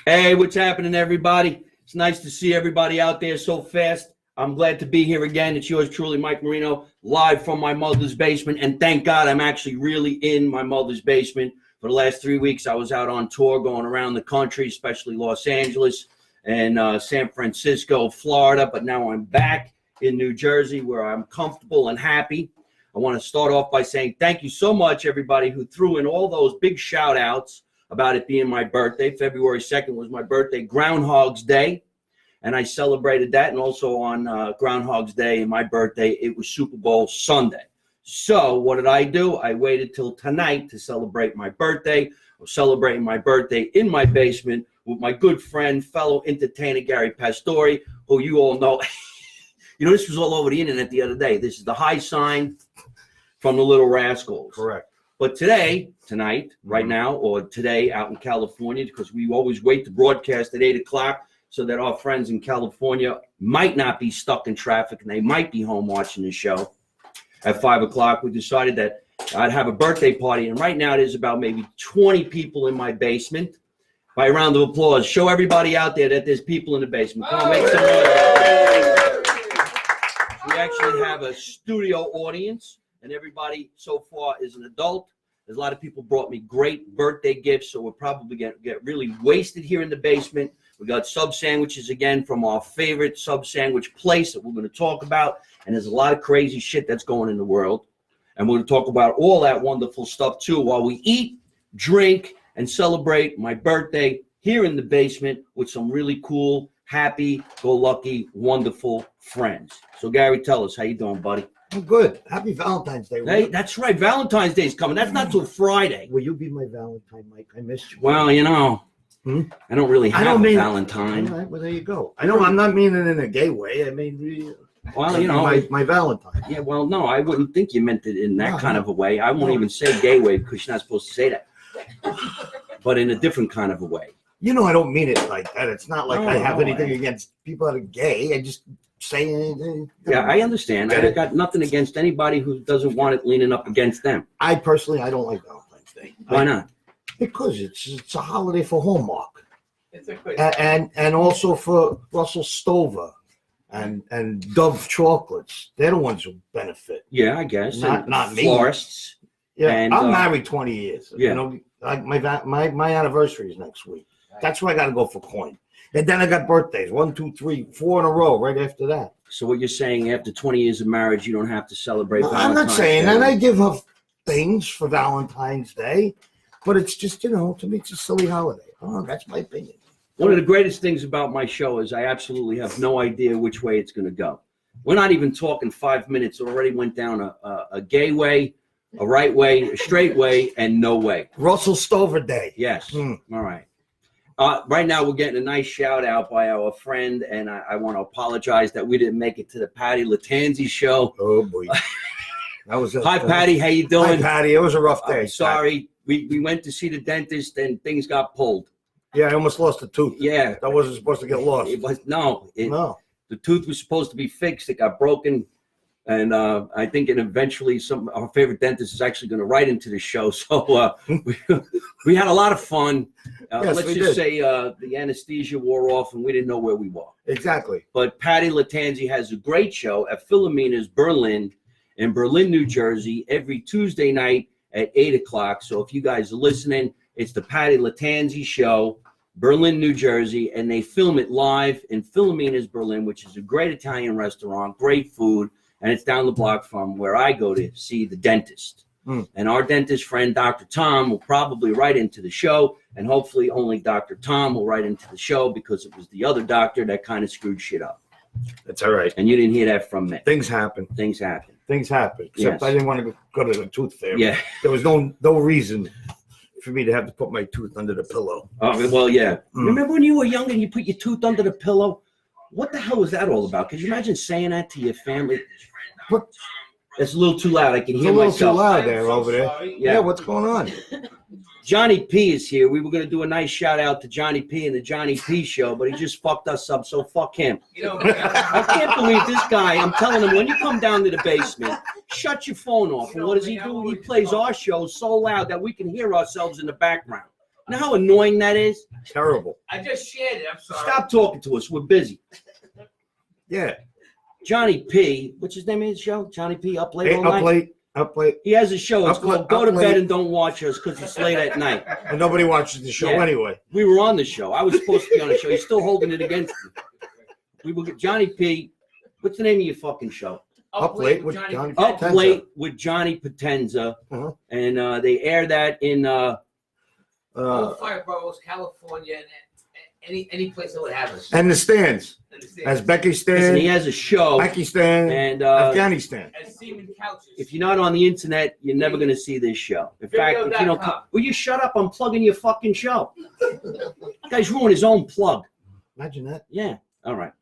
Hey, what's happening, everybody? It's nice to see everybody out there so fast. I'm glad to be here again. It's yours truly, Mike Marino, live from my mother's basement. And thank God I'm actually really in my mother's basement. For the last 3 weeks, I was out on tour going around the country, especially Los Angeles and San Francisco, Florida. But now I'm back in New Jersey where I'm comfortable and happy. I want to start off by saying thank you so much, everybody who threw in all those big shout outs about it being my birthday. February 2nd was my birthday, Groundhog's Day, and I celebrated that. And also on Groundhog's Day and my birthday, it was Super Bowl Sunday. So what did I do? I waited till tonight to celebrate my birthday. I was celebrating my birthday in my basement with my good friend, fellow entertainer, Garry Pastore, who you all know. You know, this was all over the internet the other day. This is the high sign from the Little Rascals. Correct. But tonight, right now, or today out in California, because we always wait to broadcast at 8 o'clock so that our friends in California might not be stuck in traffic and they might be home watching the show. At 5 o'clock, we decided that I'd have a birthday party. And right now, there's about maybe 20 people in my basement. By a round of applause, show everybody out there that there's people in the basement. Come on, make some noise. We actually have a studio audience. And everybody so far is an adult. There's a lot of people brought me great birthday gifts, so we're probably going to get really wasted here in the basement. We got sub sandwiches again from our favorite sub sandwich place that we're going to talk about. And there's a lot of crazy shit that's going in the world. And we're going to talk about all that wonderful stuff too while we eat, drink, and celebrate my birthday here in the basement with some really cool, happy-go-lucky, wonderful friends. So Gary, tell us, how you doing, buddy? I'm good. Happy Valentine's Day. Hey, that's right. Valentine's Day's coming. That's not till Friday. Will you be my Valentine, Mike? I missed you. Well, you know, I don't really have a Valentine. All right, well, there you go. I know I'm not meaning it in a gay way. I mean, well, you know, my Valentine. Yeah, well, no, I wouldn't think you meant it in that kind of a way. I won't even say gay way because you're not supposed to say that. But in a different kind of a way. You know, I don't mean it like that. It's not like I have anything against people that are gay. I just say anything. Yeah, I understand. I got nothing against anybody who doesn't want it leaning up against them. I personally, I don't like Valentine's Day. Why not? Because it's a holiday for Hallmark. It's a quick and also for Russell Stover and Dove chocolates. They're the ones who benefit. Yeah, I guess. Not me. Florists. Yeah, and, I'm married 20 years. Yeah. You know, like my anniversary is next week. That's where I got to go for coin. And then I got birthdays, 1, 2, 3, 4 in a row right after that. So what you're saying, after 20 years of marriage, you don't have to celebrate Valentine's I'm not saying Day. that. I give her things for Valentine's Day, but it's just, you know, to me, it's a silly holiday. Oh, that's my opinion. One of the greatest things about my show is I absolutely have no idea which way it's going to go. We're not even talking 5 minutes. It already went down a gay way, a right way, a straight way, and no way. Russell Stover Day. Yes. All right. Right now, we're getting a nice shout out by our friend, and I want to apologize that we didn't make it to the Patty Latanzi show. Oh boy, that was Hi, Patty. How you doing? Hi, Patty. It was a rough day. Sorry, we went to see the dentist and things got pulled. Yeah, I almost lost a tooth. Yeah, that wasn't supposed to get lost. It was no. The tooth was supposed to be fixed. It got broken. And I think eventually our favorite dentist is actually going to write into the show. So we had a lot of fun. Yes, let's just say the anesthesia wore off and we didn't know where we were. Exactly. But Patty Latanzi has a great show at Philomena's Berlin in Berlin, New Jersey, every Tuesday night at 8 o'clock. So if you guys are listening, it's the Patty Latanzi show, Berlin, New Jersey, and they film it live in Philomena's Berlin, which is a great Italian restaurant, great food. And it's down the block from where I go to see the dentist. And our dentist friend, Dr. Tom, will probably write into the show. And hopefully only Dr. Tom will write into the show because it was the other doctor that kind of screwed shit up. That's all right. And you didn't hear that from me. Things happen. Things happen. Things happen. Except I didn't want to go to the tooth fairy. Yeah. There was no reason for me to have to put my tooth under the pillow. Oh, well, yeah. Remember when you were younger and you put your tooth under the pillow? What the hell was that all about? Could you imagine saying that to your family? What? It's a little too loud. I can hear myself. It's a little too loud there over there. Yeah, what's going on? Johnny P is here. We were going to do a nice shout out to Johnny P and the Johnny P show, but he just fucked us up, so fuck him. I can't believe this guy. I'm telling him, when you come down to the basement, shut your phone off. And what does he do? He plays our show so loud that we can hear ourselves in the background. You know how annoying that is? Terrible. I just shared it. I'm sorry. Stop talking to us. We're busy. Yeah. Johnny P, what's his name in his show? Johnny P, Up Late Hey, All Night? up late. He has a show. It's Up Late- called Go Up to Bed Late. and Don't Watch Us because it's late at night. And nobody watches the show Yeah. anyway. We were on the show. I was supposed to be on the show. He's still holding it against me. We will get Johnny P. What's the name of your fucking show? Up Late with Johnny Up Potenza. Late with Johnny Potenza. Uh-huh. And they air that in All five boroughs, California, and any place that would have us. and the stands. As Becky listen, he stand, has a show. Pakistan, And Afghanistan. And Seaman couches. if you're not on the internet, you're never going to see this show. In fact, if you don't come, will you shut up? I'm plugging your fucking show. Guy's ruined his own plug. Imagine that. Yeah. All right.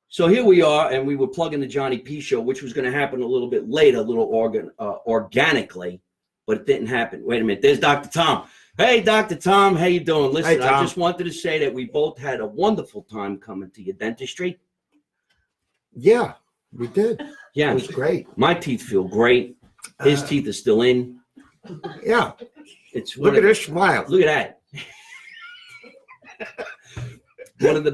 So here we are, and we were plugging the Johnny P show, which was going to happen a little bit later, a little organically, but it didn't happen. Wait a minute. There's Dr. Tom. Hey, Dr. Tom. How you doing? Listen, Hey, Tom. I just wanted to say that we both had a wonderful time coming to your dentistry. Yeah, we did. Yeah. It was great. My teeth feel great. His teeth are still in. Yeah. It's Look at this smile. Look at that. One of the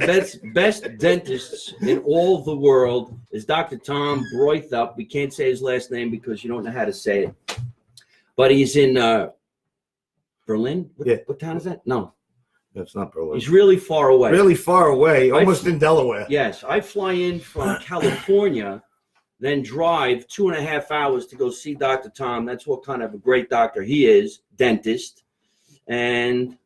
best dentists in all the world is Dr. Tom Broithup. We can't say his last name because you don't know how to say it. But he's in Berlin. What town is that? No, That's not Berlin. he's really far away. Really far away, almost in Delaware. Yes, I fly in from California, then drive 2.5 hours to go see Dr. Tom. That's what kind of a great doctor he is, dentist. And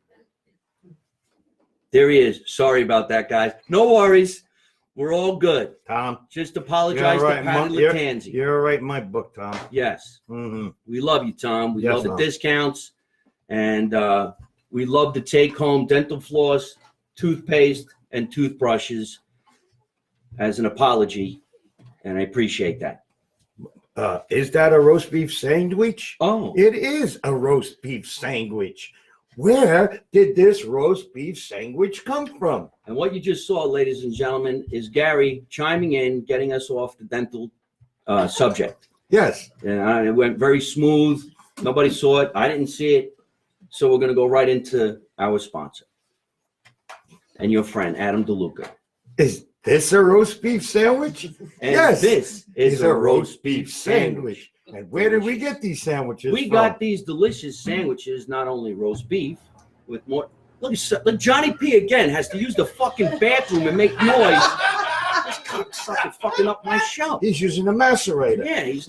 there he is. Sorry about that, guys. No worries. We're all good. Tom, Just you're apologize right. to Patty You're, Latanzi. you're right in my book, Tom. Yes. Mm-hmm. We love you, Tom. We Yes, love the Tom. discounts. And we love to take home dental floss, toothpaste, and toothbrushes as an apology. And I appreciate that. Is that a roast beef sandwich? Oh, It is a roast beef sandwich. Where did this roast beef sandwich come from? and what you just saw, ladies and gentlemen, is Gary chiming in, getting us off the dental subject. Yes. And it went very smooth. Nobody saw it. I didn't see it. So we're going to go right into our sponsor and your friend, Adam DeLuca. Is this a roast beef sandwich? And Yes. this is a roast beef sandwich. And where did we get these sandwiches We from? got these delicious sandwiches, not only roast beef, with more. Look, Johnny P again has to use the fucking bathroom and make noise. This cocksucker fucking up my show. He's using a macerator. Yeah, he's.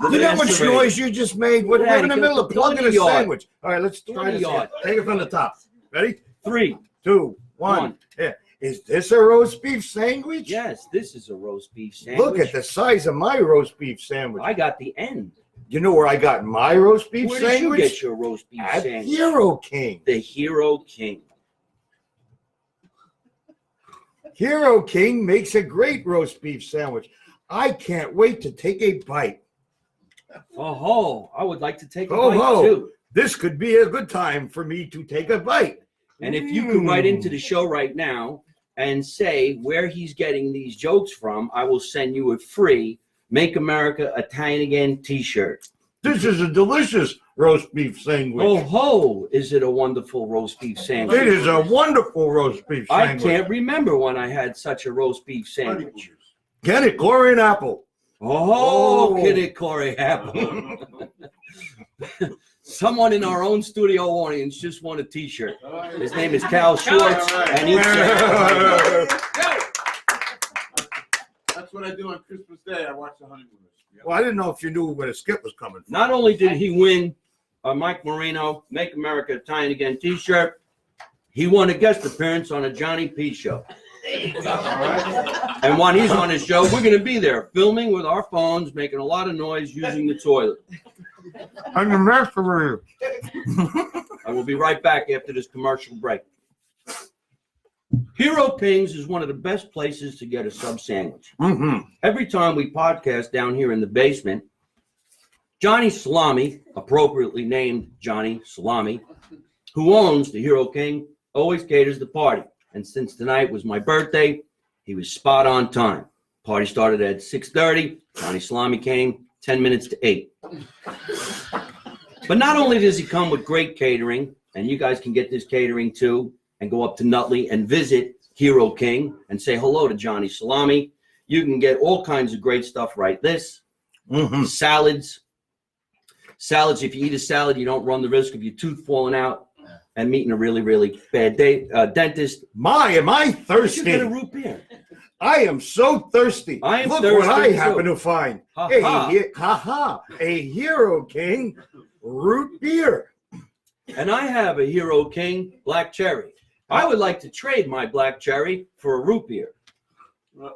Look how much noise you just made. We're Yeah, in the middle of plugging a yard. sandwich. All right, let's try this. Yard. Again. Take it from the top. Ready? 3, 2, 1. One. Yeah. Is this a roast beef sandwich? Yes, this is a roast beef sandwich. Look at the size of my roast beef sandwich. I got the end. You know where I got my roast beef Where did you sandwich? get your roast beef At sandwich? Hero King. The Hero King. Hero King makes a great roast beef sandwich. I can't wait to take a bite. Oh, I would like to take a Oh, bite ho. too. This could be a good time for me to take a bite. And if you could write into the show right now and say where he's getting these jokes from, I will send you a free Make America Italian Again t-shirt. This is a delicious roast beef sandwich. Oh, ho, is it a wonderful roast beef sandwich? It is a wonderful roast beef I sandwich. can't remember when I had such a roast beef sandwich. Get it, Glory and Apple. Oh, Oh. get it, Corey Apple. Someone in our own studio audience just won a t-shirt. His name is Cal Schwartz, and he said, That's what I do on Christmas Day. I watch the honeymooners. Well, I didn't know if you knew where the skip was coming from. not only did he win a Mike Marino Make America Italian Again t-shirt, he won a guest appearance on a Johnny P show. And when he's on his show, we're going to be there filming with our phones, making a lot of noise using the toilet. I'm the master. I will be right back after this commercial break. Hero Kings is one of the best places to get a sub sandwich. Mm-hmm. Every time we podcast down here in the basement, Johnny Salami, appropriately named Johnny Salami, who owns the Hero King, always caters the party. And since tonight was my birthday, he was spot on time. Party started at 6:30. Johnny Salami came 10 minutes to 8. But not only does he come with great catering, and you guys can get this catering too, and go up to Nutley and visit Hero King and say hello to Johnny Salami. You can get all kinds of great stuff right this. Salads. Salads, if you eat a salad, you don't run the risk of your tooth falling out and meeting a really, really bad dentist. Am I thirsty? You get a root beer. I am so thirsty. I am Look thirsty what I too. happen to find. A Hero King root beer. And I have a Hero King black cherry. I would like to trade my black cherry for a root beer. Boy,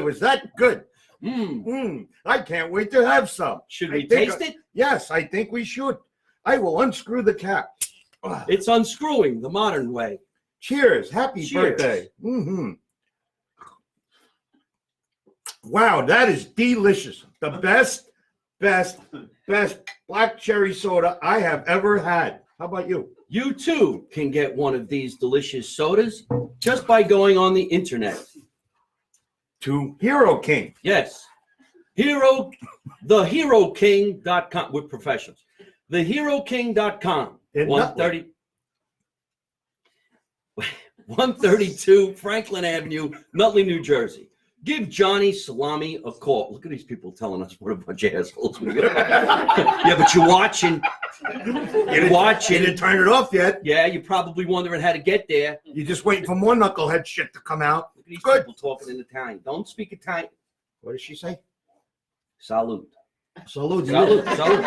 was that good. I can't wait to have some. Should we taste it? Yes, I think we should. I will unscrew the cap. It's unscrewing the modern way. Cheers. Happy birthday. Wow, that is delicious. The best black cherry soda I have ever had. How about you? You too can get one of these delicious sodas just by going on the internet. To Hero King. Yes. TheHeroKing.com. We're professionals. TheHeroKing.com. 132 Franklin Avenue, Nutley, New Jersey. Give Johnny Salami a call. Look at these people telling us what a bunch of assholes we are. Yeah, but you're watching. You're watching. You didn't turn it off yet. Yeah, you're probably wondering how to get there. You're just waiting for more knucklehead shit to come out. Look at these people talking in Italian. Don't speak Italian. What did she say? Salute. Salute. Salute. Salute.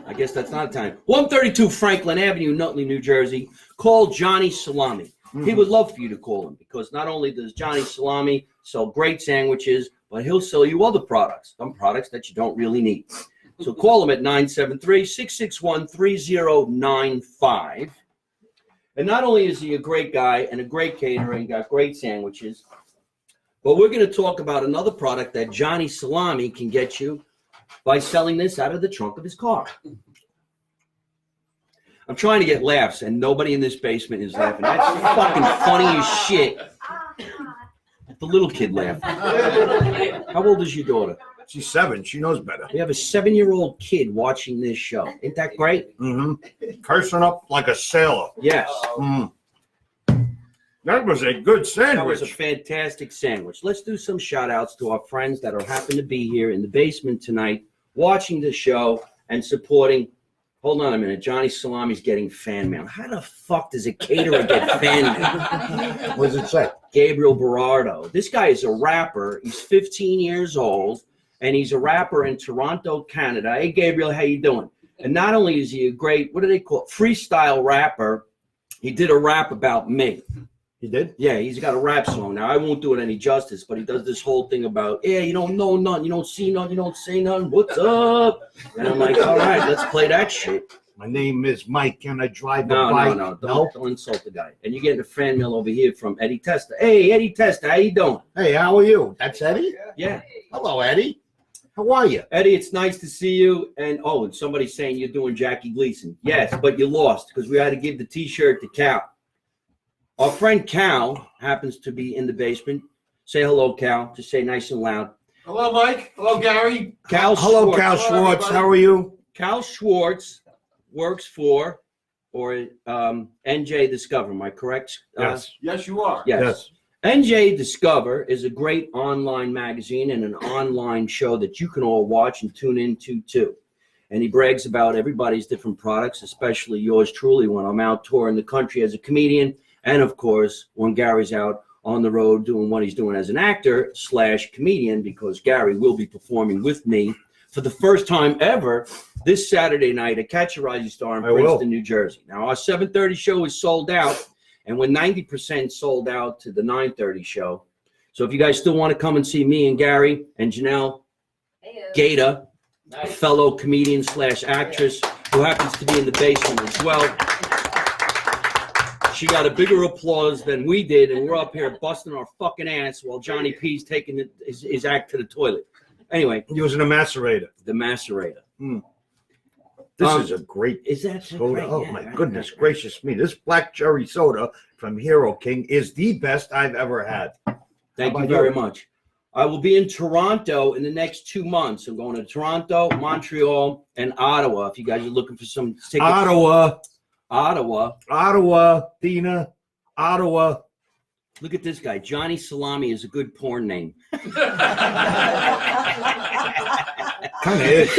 I guess that's not Italian. 132 Franklin Avenue, Nutley, New Jersey. Call Johnny Salami. He would love for you to call him because not only does Johnny Salami sell great sandwiches, but he'll sell you other products, some products that you don't really need. So call him at 973-661-3095. And not only is he a great guy and a great caterer and got great sandwiches, but we're going to talk about another product that Johnny Salami can get you by selling this out of the trunk of his car. I'm trying to get laughs, and nobody in this basement is laughing. That's fucking funny as shit. The little kid laughed. How old is your daughter? She's 7. She knows better. We have a 7-year-old kid watching this show. Ain't that great? Cursing up like a sailor. Yes. That was a good sandwich. That was a fantastic sandwich. Let's do some shout-outs to our friends that happen to be here in the basement tonight, watching the show and supporting. Hold on a minute. Johnny Salami's getting fan mail. How the fuck does a caterer get fan mail? What does it say? Gabriel Berardo. This guy is a rapper. He's 15 years old, and he's a rapper in Toronto, Canada. Hey, Gabriel, how you doing? And not only is he a great, what do they call it, freestyle rapper, he did a rap about me. He did? Yeah, he's got a rap song. Now, I won't do it any justice, but he does this whole thing about, yeah, you don't know nothing, you don't see nothing, you don't say nothing, what's up? And I'm like, all right, let's play that shit. My name is Mike, can I drive No, a bike? no, don't insult the guy. And you're getting a fan mail over here from Eddie Testa. Hey, Eddie Testa, how you doing? Hey, how are you? That's Eddie? Yeah. Hello, Eddie. How are you? Eddie, it's nice to see you. And somebody's saying you're doing Jackie Gleason. Yes, but you lost because we had to give the T-shirt to Cal. Our friend Cal happens to be in the basement. Say hello, Cal. Just say nice and loud. Hello, Mike. Hello, Gary. Hello, Cal Schwartz. How are you? Cal Schwartz works for NJ Discover. Am I correct? Yes. Yes, you are. Yes. NJ Discover is a great online magazine and an online show that you can all watch and tune into too. And he brags about everybody's different products, especially yours truly when I'm out touring the country as a comedian. And of course, when Gary's out on the road doing what he's doing as an actor / comedian, because Gary will be performing with me for the first time ever this Saturday night at Catch a Rising Star in Princeton, New Jersey. Now, our 7:30 show is sold out, and we're 90% sold out to the 9:30 show. So if you guys still want to come and see me and Gary and Janelle Gaeta, a fellow comedian / actress who happens to be in the basement as well. She got a bigger applause than we did, and we're up here busting our fucking ass while Johnny P's taking his act to the toilet. Anyway. Using a macerator. The macerator. This is a great soda. Great? Oh, Yeah, my right, goodness right. gracious me. This black cherry soda from Hero King is the best I've ever had. Thank How you about very you? much. I will be in Toronto in the next 2 months. I'm going to Toronto, Montreal, and Ottawa. If you guys are looking for some tickets. Ottawa, Ottawa. Dina, Ottawa. Look at this guy. Johnny Salami is a good porn name. Kind of is.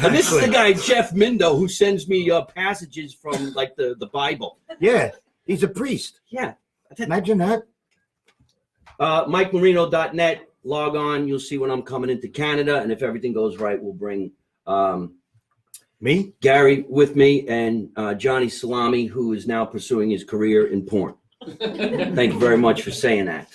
And this is the guy, Jeff Mindo, who sends me passages from like the Bible. Yeah, he's a priest. Yeah. Imagine that. MikeMarino.net. Log on. You'll see when I'm coming into Canada. And if everything goes right, we'll bring Me? Garry with me and Johnny Salami, who is now pursuing his career in porn. Thank you very much for saying that.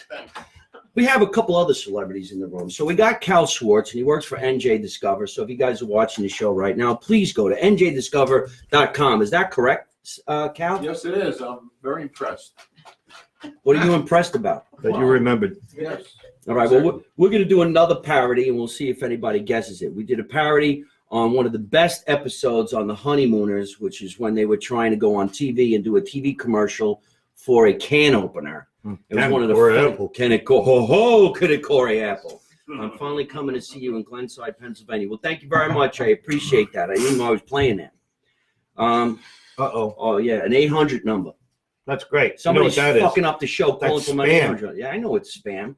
We have a couple other celebrities in the room. So we got Cal Schwartz, and he works for NJ Discover. So if you guys are watching the show right now, please go to njdiscover.com. Is that correct, Cal? Yes, it is. I'm very impressed. What are you impressed about? That you remembered. Yes. All right, well, we're going to do another parody, and we'll see if anybody guesses it. We did a parody on one of the best episodes on The Honeymooners, which is when they were trying to go on TV and do a TV commercial for a can opener. It was one of the Apple. Can it Corey Apple. I'm finally coming to see you in Glenside, Pennsylvania. Well, thank you very much. I appreciate that. I didn't know I was playing that. Oh yeah, an 800 number. That's great. Somebody's you know what that fucking up the show calling That's from my spam. 800. Yeah, I know it's spam.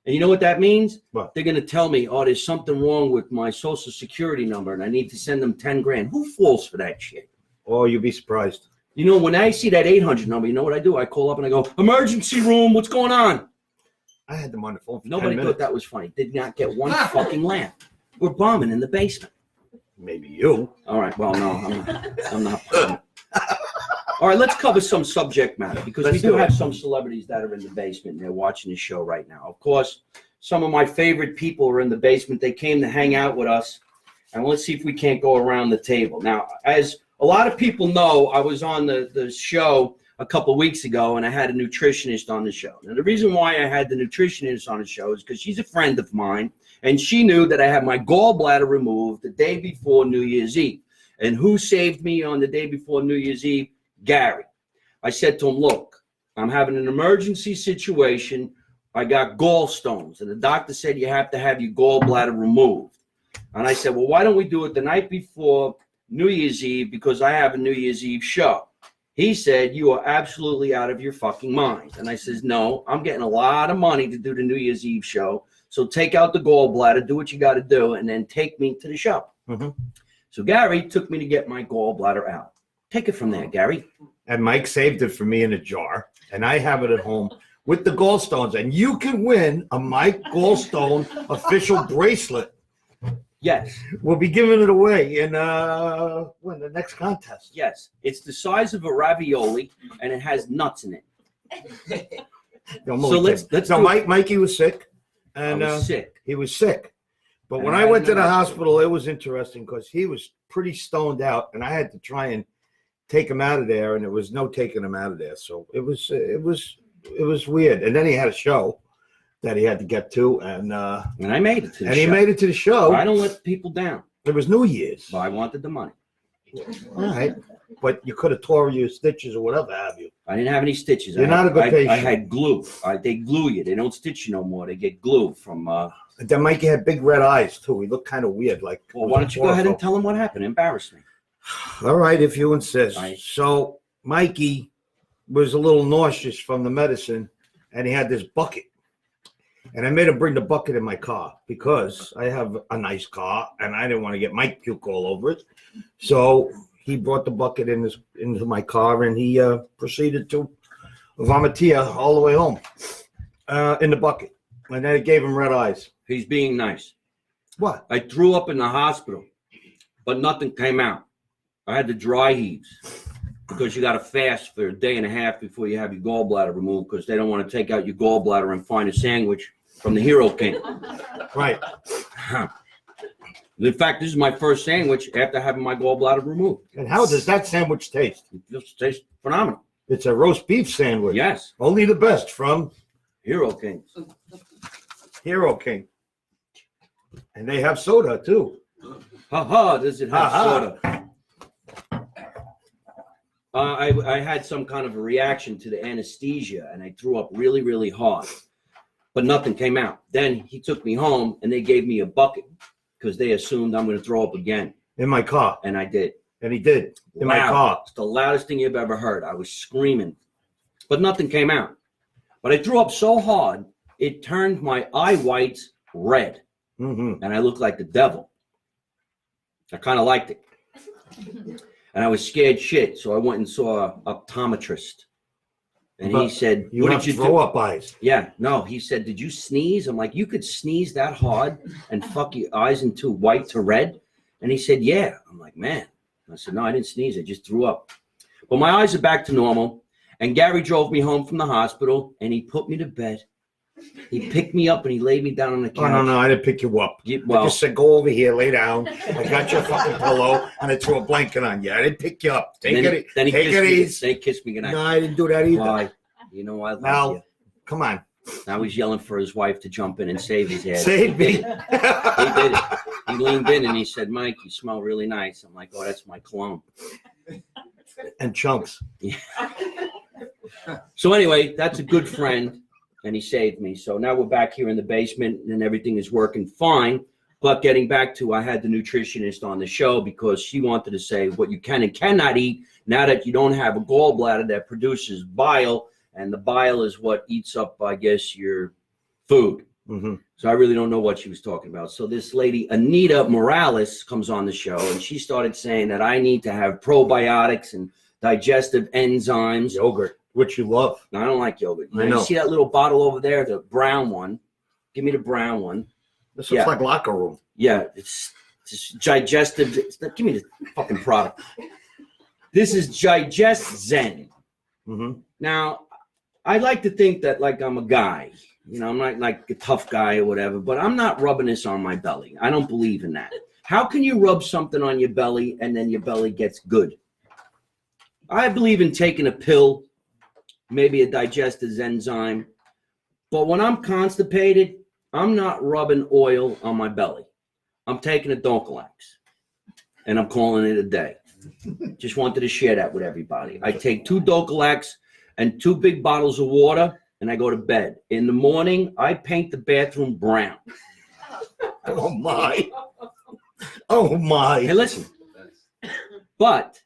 And you know what that means? What? They're going to tell me, oh, there's something wrong with my social security number and I need to send them 10 grand. Who falls for that shit? Oh, you'd be surprised. You know, when I see that 800 number, you know what I do? I call up and I go, emergency room, what's going on? I had them on the phone for Nobody 10 thought minutes. that was funny. Did not get one fucking laugh. We're bombing in the basement. Maybe you. All right, well, no, I'm not bombing. All right, let's cover some subject matter because we Let's do do it. have some celebrities that are in the basement and they're watching the show right now. Of course, some of my favorite people are in the basement. They came to hang out with us, and let's see if we can't go around the table. Now, as a lot of people know, I was on the show a couple weeks ago, and I had a nutritionist on the show. Now, the reason why I had the nutritionist on the show is because she's a friend of mine, and she knew that I had my gallbladder removed the day before New Year's Eve. And who saved me on the day before New Year's Eve? Garry. I said to him, look, I'm having an emergency situation. I got gallstones, and the doctor said you have to have your gallbladder removed. And I said, well, why don't we do it the night before New Year's Eve because I have a New Year's Eve show. He said, you are absolutely out of your fucking mind. And I says, no, I'm getting a lot of money to do the New Year's Eve show. So take out the gallbladder, do what you got to do, and then take me to the show. Mm-hmm. So Garry took me to get my gallbladder out. Take it from there, Garry. And Mike saved it for me in a jar, and I have it at home with the gallstones. And you can win a Mike Gallstone official bracelet. Yes. We'll be giving it away in the next contest. Yes. It's the size of a ravioli, and it has nuts in it. No, So let's so do it. Mikey was sick, and I was sick. he was sick. But And when I I went to had the no- hospital, it was interesting because he was pretty stoned out, and I had to try and take him out of there, and there was no taking him out of there. So it was weird. And then he had a show that he had to get to, and And I made it to the and show. he made it to the show. I don't let people down. It was New Year's. But I wanted the money. All right, but you could have tore your stitches or whatever have you. I didn't have any stitches. You're not a good I patient. had glue. They glue you. They don't stitch you no more. They get glue from. And then Mikey had big red eyes too. He looked kind of weird. Like, Well, why don't you go ahead and tell them what happened? Embarrass me. All right, if you insist. Right. So Mikey was a little nauseous from the medicine, and he had this bucket. And I made him bring the bucket in my car because I have a nice car, and I didn't want to get Mike puke all over it. So he brought the bucket into my car, and he proceeded to vomitia all the way home in the bucket. And then it gave him red eyes. He's being nice. What? I threw up in the hospital, but nothing came out. I had the dry heaves because you got to fast for a day and a half before you have your gallbladder removed because they don't want to take out your gallbladder and find a sandwich from the Hero King. Right. In fact, this is my first sandwich after having my gallbladder removed. And how does that sandwich taste? It just tastes phenomenal. It's a roast beef sandwich. Yes, Only the best from Hero Kings. Hero King. And they have soda too. Ha ha, does it have Ha ha. soda? I had some kind of a reaction to the anesthesia and I threw up really, really hard. but nothing came out. Then he took me home and they gave me a bucket because they assumed I'm going to throw up again. In my car. And I did. And he did. In my car. It's the loudest thing you've ever heard. I was screaming, but nothing came out. But I threw up so hard, it turned my eye whites red. Mm-hmm. And I looked like the devil. I kind of liked it. And I was scared shit. So I went and saw an optometrist. And he said, You what have did you throw do? up eyes. Yeah, no, he said, did you sneeze? I'm like, you could sneeze that hard and fuck your eyes into white to red? And he said, yeah. I'm like, man. I said, no, I didn't sneeze. I just threw up. But my eyes are back to normal. And Garry drove me home from the hospital and he put me to bed. He picked me up and he laid me down on the couch. Oh, no, I didn't pick you up. Well, I just said, go over here, lay down. I got your fucking pillow and I threw a blanket on you. I didn't pick you up. Take it easy. Then he kissed me goodnight. No, I didn't do that either. Why? You know I love Now, you. come on. Now he's yelling for his wife to jump in and save his ass. Save me. He did it. He leaned in and he said, Mike, you smell really nice. I'm like, oh, that's my cologne. And chunks. Yeah. So anyway, that's a good friend, and he saved me. So now we're back here in the basement, and everything is working fine. But getting back to, I had the nutritionist on the show because she wanted to say what you can and cannot eat now that you don't have a gallbladder that produces bile, and the bile is what eats up, I guess, your food. Mm-hmm. So I really don't know what she was talking about. So this lady, Anita Morales, comes on the show, and she started saying that I need to have probiotics and digestive enzymes. Yogurt, which you love. No, I don't like yogurt. I know. You see that little bottle over there, the brown one? Give me the brown one. This looks like locker room. Yeah, it's digestive. Give me the fucking product. This is Digest Zen. Mm-hmm. Now, I like to think that like I'm a guy. You know, I'm not like a tough guy or whatever, but I'm not rubbing this on my belly. I don't believe in that. How can you rub something on your belly and then your belly gets good? I believe in taking a pill, maybe a digestive enzyme. But when I'm constipated, I'm not rubbing oil on my belly. I'm taking a Doncalax, and I'm calling it a day. Just wanted to share that with everybody. I take 2 Doncalax and 2 big bottles of water, and I go to bed. In the morning, I paint the bathroom brown. Oh, my. Oh, my. Hey, listen. But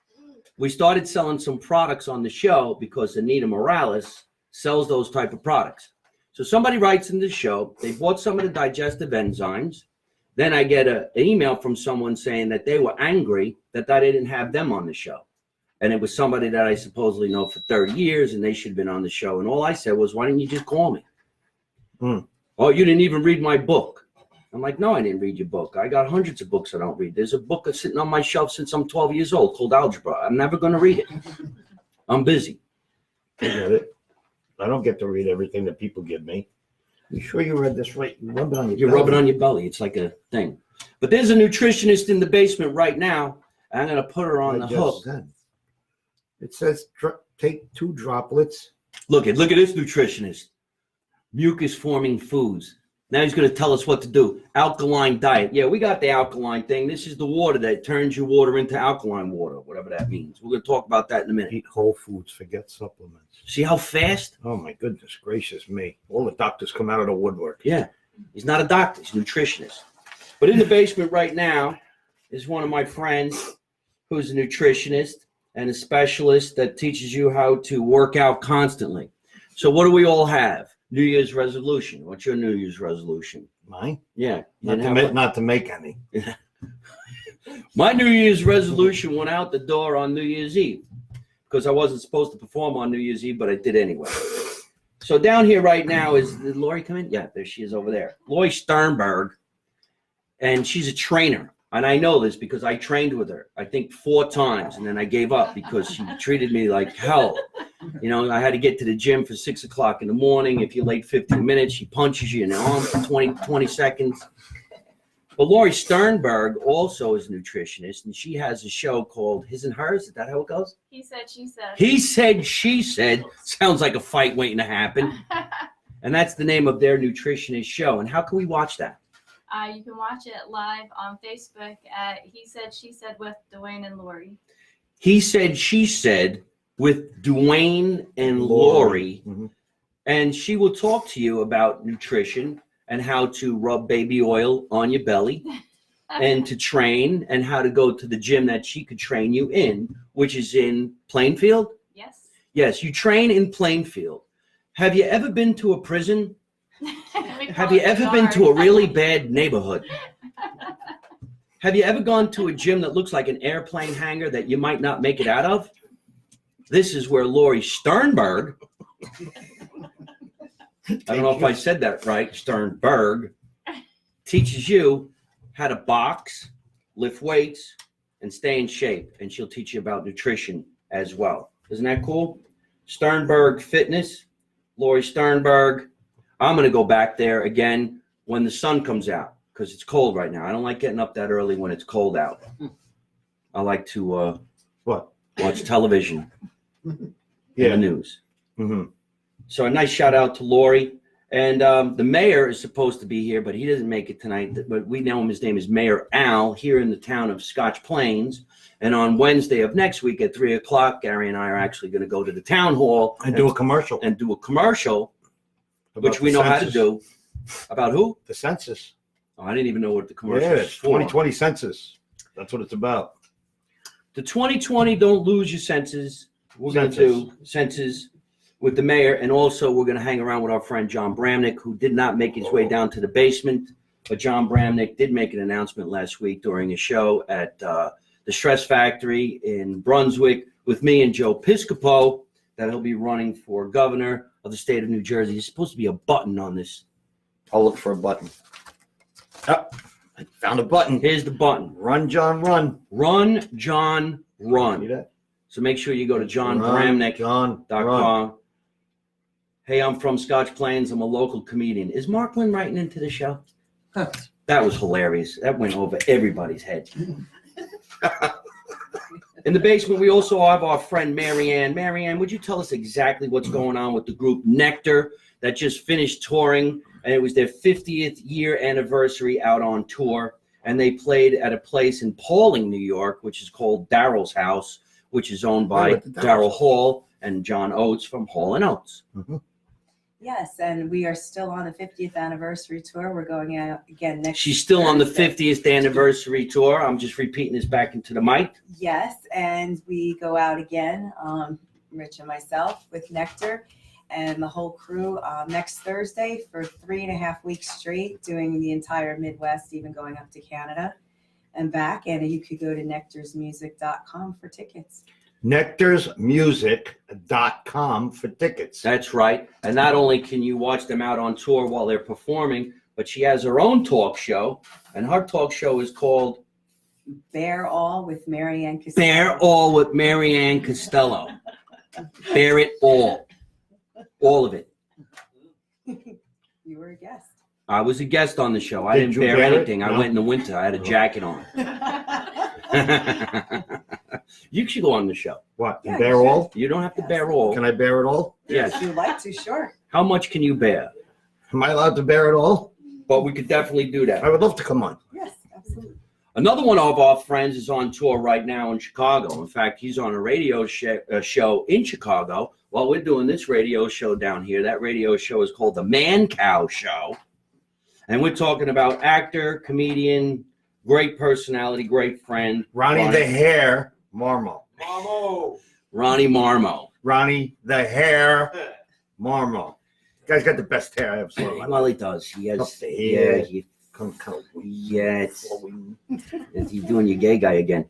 we started selling some products on the show because Anita Morales sells those type of products. So somebody writes in the show, they bought some of the digestive enzymes. Then I get an email from someone saying that they were angry that I didn't have them on the show. And it was somebody that I supposedly know for 30 years, and they should have been on the show. And all I said was, why didn't you just call me? Oh, you didn't even read my book. I'm like, no, I didn't read your book. I got hundreds of books I don't read. There's a book that's sitting on my shelf since I'm 12 years old called Algebra. I'm never going to read it. I'm busy. I get it. I don't get to read everything that people give me. You sure you read this right? You rub it on your You belly. rub it on your belly. It's like a thing. But there's a nutritionist in the basement right now. I'm going to put her on the hook. It says take 2 droplets. Look at this nutritionist. Mucus forming foods. Now he's going to tell us what to do. Alkaline diet. Yeah, we got the alkaline thing. This is the water that turns your water into alkaline water, whatever that means. We're going to talk about that in a minute. Eat whole foods, forget supplements. See how fast? Oh, my goodness gracious me. All the doctors come out of the woodwork. Yeah. He's not a doctor. He's a nutritionist. But in the basement right now is one of my friends who's a nutritionist and a specialist that teaches you how to work out constantly. So what do we all have? New Year's resolution. What's your New Year's resolution? Mine? Yeah. Not to make any. My New Year's resolution went out the door on New Year's Eve because I wasn't supposed to perform on New Year's Eve, but I did anyway. So down here right now is, did Lori come in? Yeah, there she is over there. Lori Sternberg, and she's a trainer. And I know this because I trained with her, I think 4 times, and then I gave up because she treated me like hell. You know, I had to get to the gym for 6 o'clock in the morning. If you're late 15 minutes, she punches you in the arm for 20 seconds. But Lori Sternberg also is a nutritionist, and she has a show called His and Hers. Is that how it goes? He said, she said. He said, she said. Sounds like a fight waiting to happen. And that's the name of their nutritionist show. And how can we watch that? You can watch it live on Facebook at He Said, She Said with Dwayne and Lori. He said, she said with Dwayne and Lori. Mm-hmm. and she will talk to you about nutrition and how to rub baby oil on your belly and to train and how to go to the gym that she could train you in, which is in Plainfield. Yes. Yes, you train in Plainfield. Have you ever been to a prison? Have you ever been to a really bad neighborhood? Have you ever gone to a gym that looks like an airplane hangar that you might not make it out of? This is where Lori Sternberg, I don't know if I said that right, Sternberg, teaches you how to box, lift weights, and stay in shape. And she'll teach you about nutrition as well. Isn't that cool? Sternberg Fitness, Lori Sternberg. I'm going to go back there again when the sun comes out because it's cold right now. I don't like getting up that early when it's cold out. I like to watch television and the news. Mm-hmm. So a nice shout out to Lori. And the mayor is supposed to be here, but he doesn't make it tonight. But we know him. His name is Mayor Al here in the town of Scotch Plains. And on Wednesday of next week at 3 o'clock, Gary and I are actually going to go to the town hall And do a commercial. Which we know how to do. About who? The census. Oh, I didn't even know what the commercial Yeah, is it's for. 2020 census. That's what it's about. The 2020 Don't Lose Your Senses. We're going to do census with the mayor. And also we're going to hang around with our friend John Bramnick, who did not make his way down to the basement. But John Bramnick did make an announcement last week during a show at the Stress Factory in Brunswick with me and Joe Piscopo that he'll be running for governor of the state of New Jersey. There's supposed to be a button on this. I'll look for a button. Oh, I found a button. Here's the button. Run, John, run. Run, John, See run. that? So make sure you go to John, johnbramnick.com. run. Hey, I'm from Scotch Plains. I'm a local comedian. Is Mark Lynn writing into the show? That was hilarious. That went over everybody's head. In the basement, we also have our friend Marianne. Marianne, would you tell us exactly what's going on with the group Nectar that just finished touring? And it was their 50th year anniversary out on tour. And they played at a place in Pauling, New York, which is called Daryl's House, which is owned by Daryl Hall and John Oates from Hall & Oates. Mm-hmm. Yes, and we are still on the 50th anniversary tour. We're going out again next She's still on the Thursday. 50th anniversary tour. I'm just repeating this back into the mic. Yes, and we go out again, Rich and myself, with Nectar and the whole crew next Thursday for 3.5 weeks straight, doing the entire Midwest, even going up to Canada and back. And you could go to nectarsmusic.com for tickets. nectarsmusic.com for tickets. That's right. And not only can you watch them out on tour while they're performing, but she has her own talk show. And her talk show is called Bear All with Marianne Costello. Bear All with Marianne Costello. Bear it all. All of it. You were a guest. I was a guest on the show. I Did didn't you bear bear it? anything. I No. went in the winter. I had a jacket on. You should go on the show. What? Yeah, bear you should. all? You don't have to Yes. bear all. Can I bear it all? Yes. If you'd like to, sure. How much can you bear? Am I allowed to bear it all? But we could definitely do that. I would love to come on. Yes, absolutely. Another one of our friends is on tour right now in Chicago. In fact, he's on a radio show in Chicago while we're doing this radio show down here. That radio show is called The Man Cow Show. And we're talking about actor, comedian, great personality, great friend. Ronnie the Hair Marmo. Ronnie Marmo. Ronnie the Hair Marmo. Guy's got the best hair I ever saw in my life. Well, he does. He Up has. the Yeah, hair. he, Kind of yeah. It's, flowing. you're doing your gay guy again.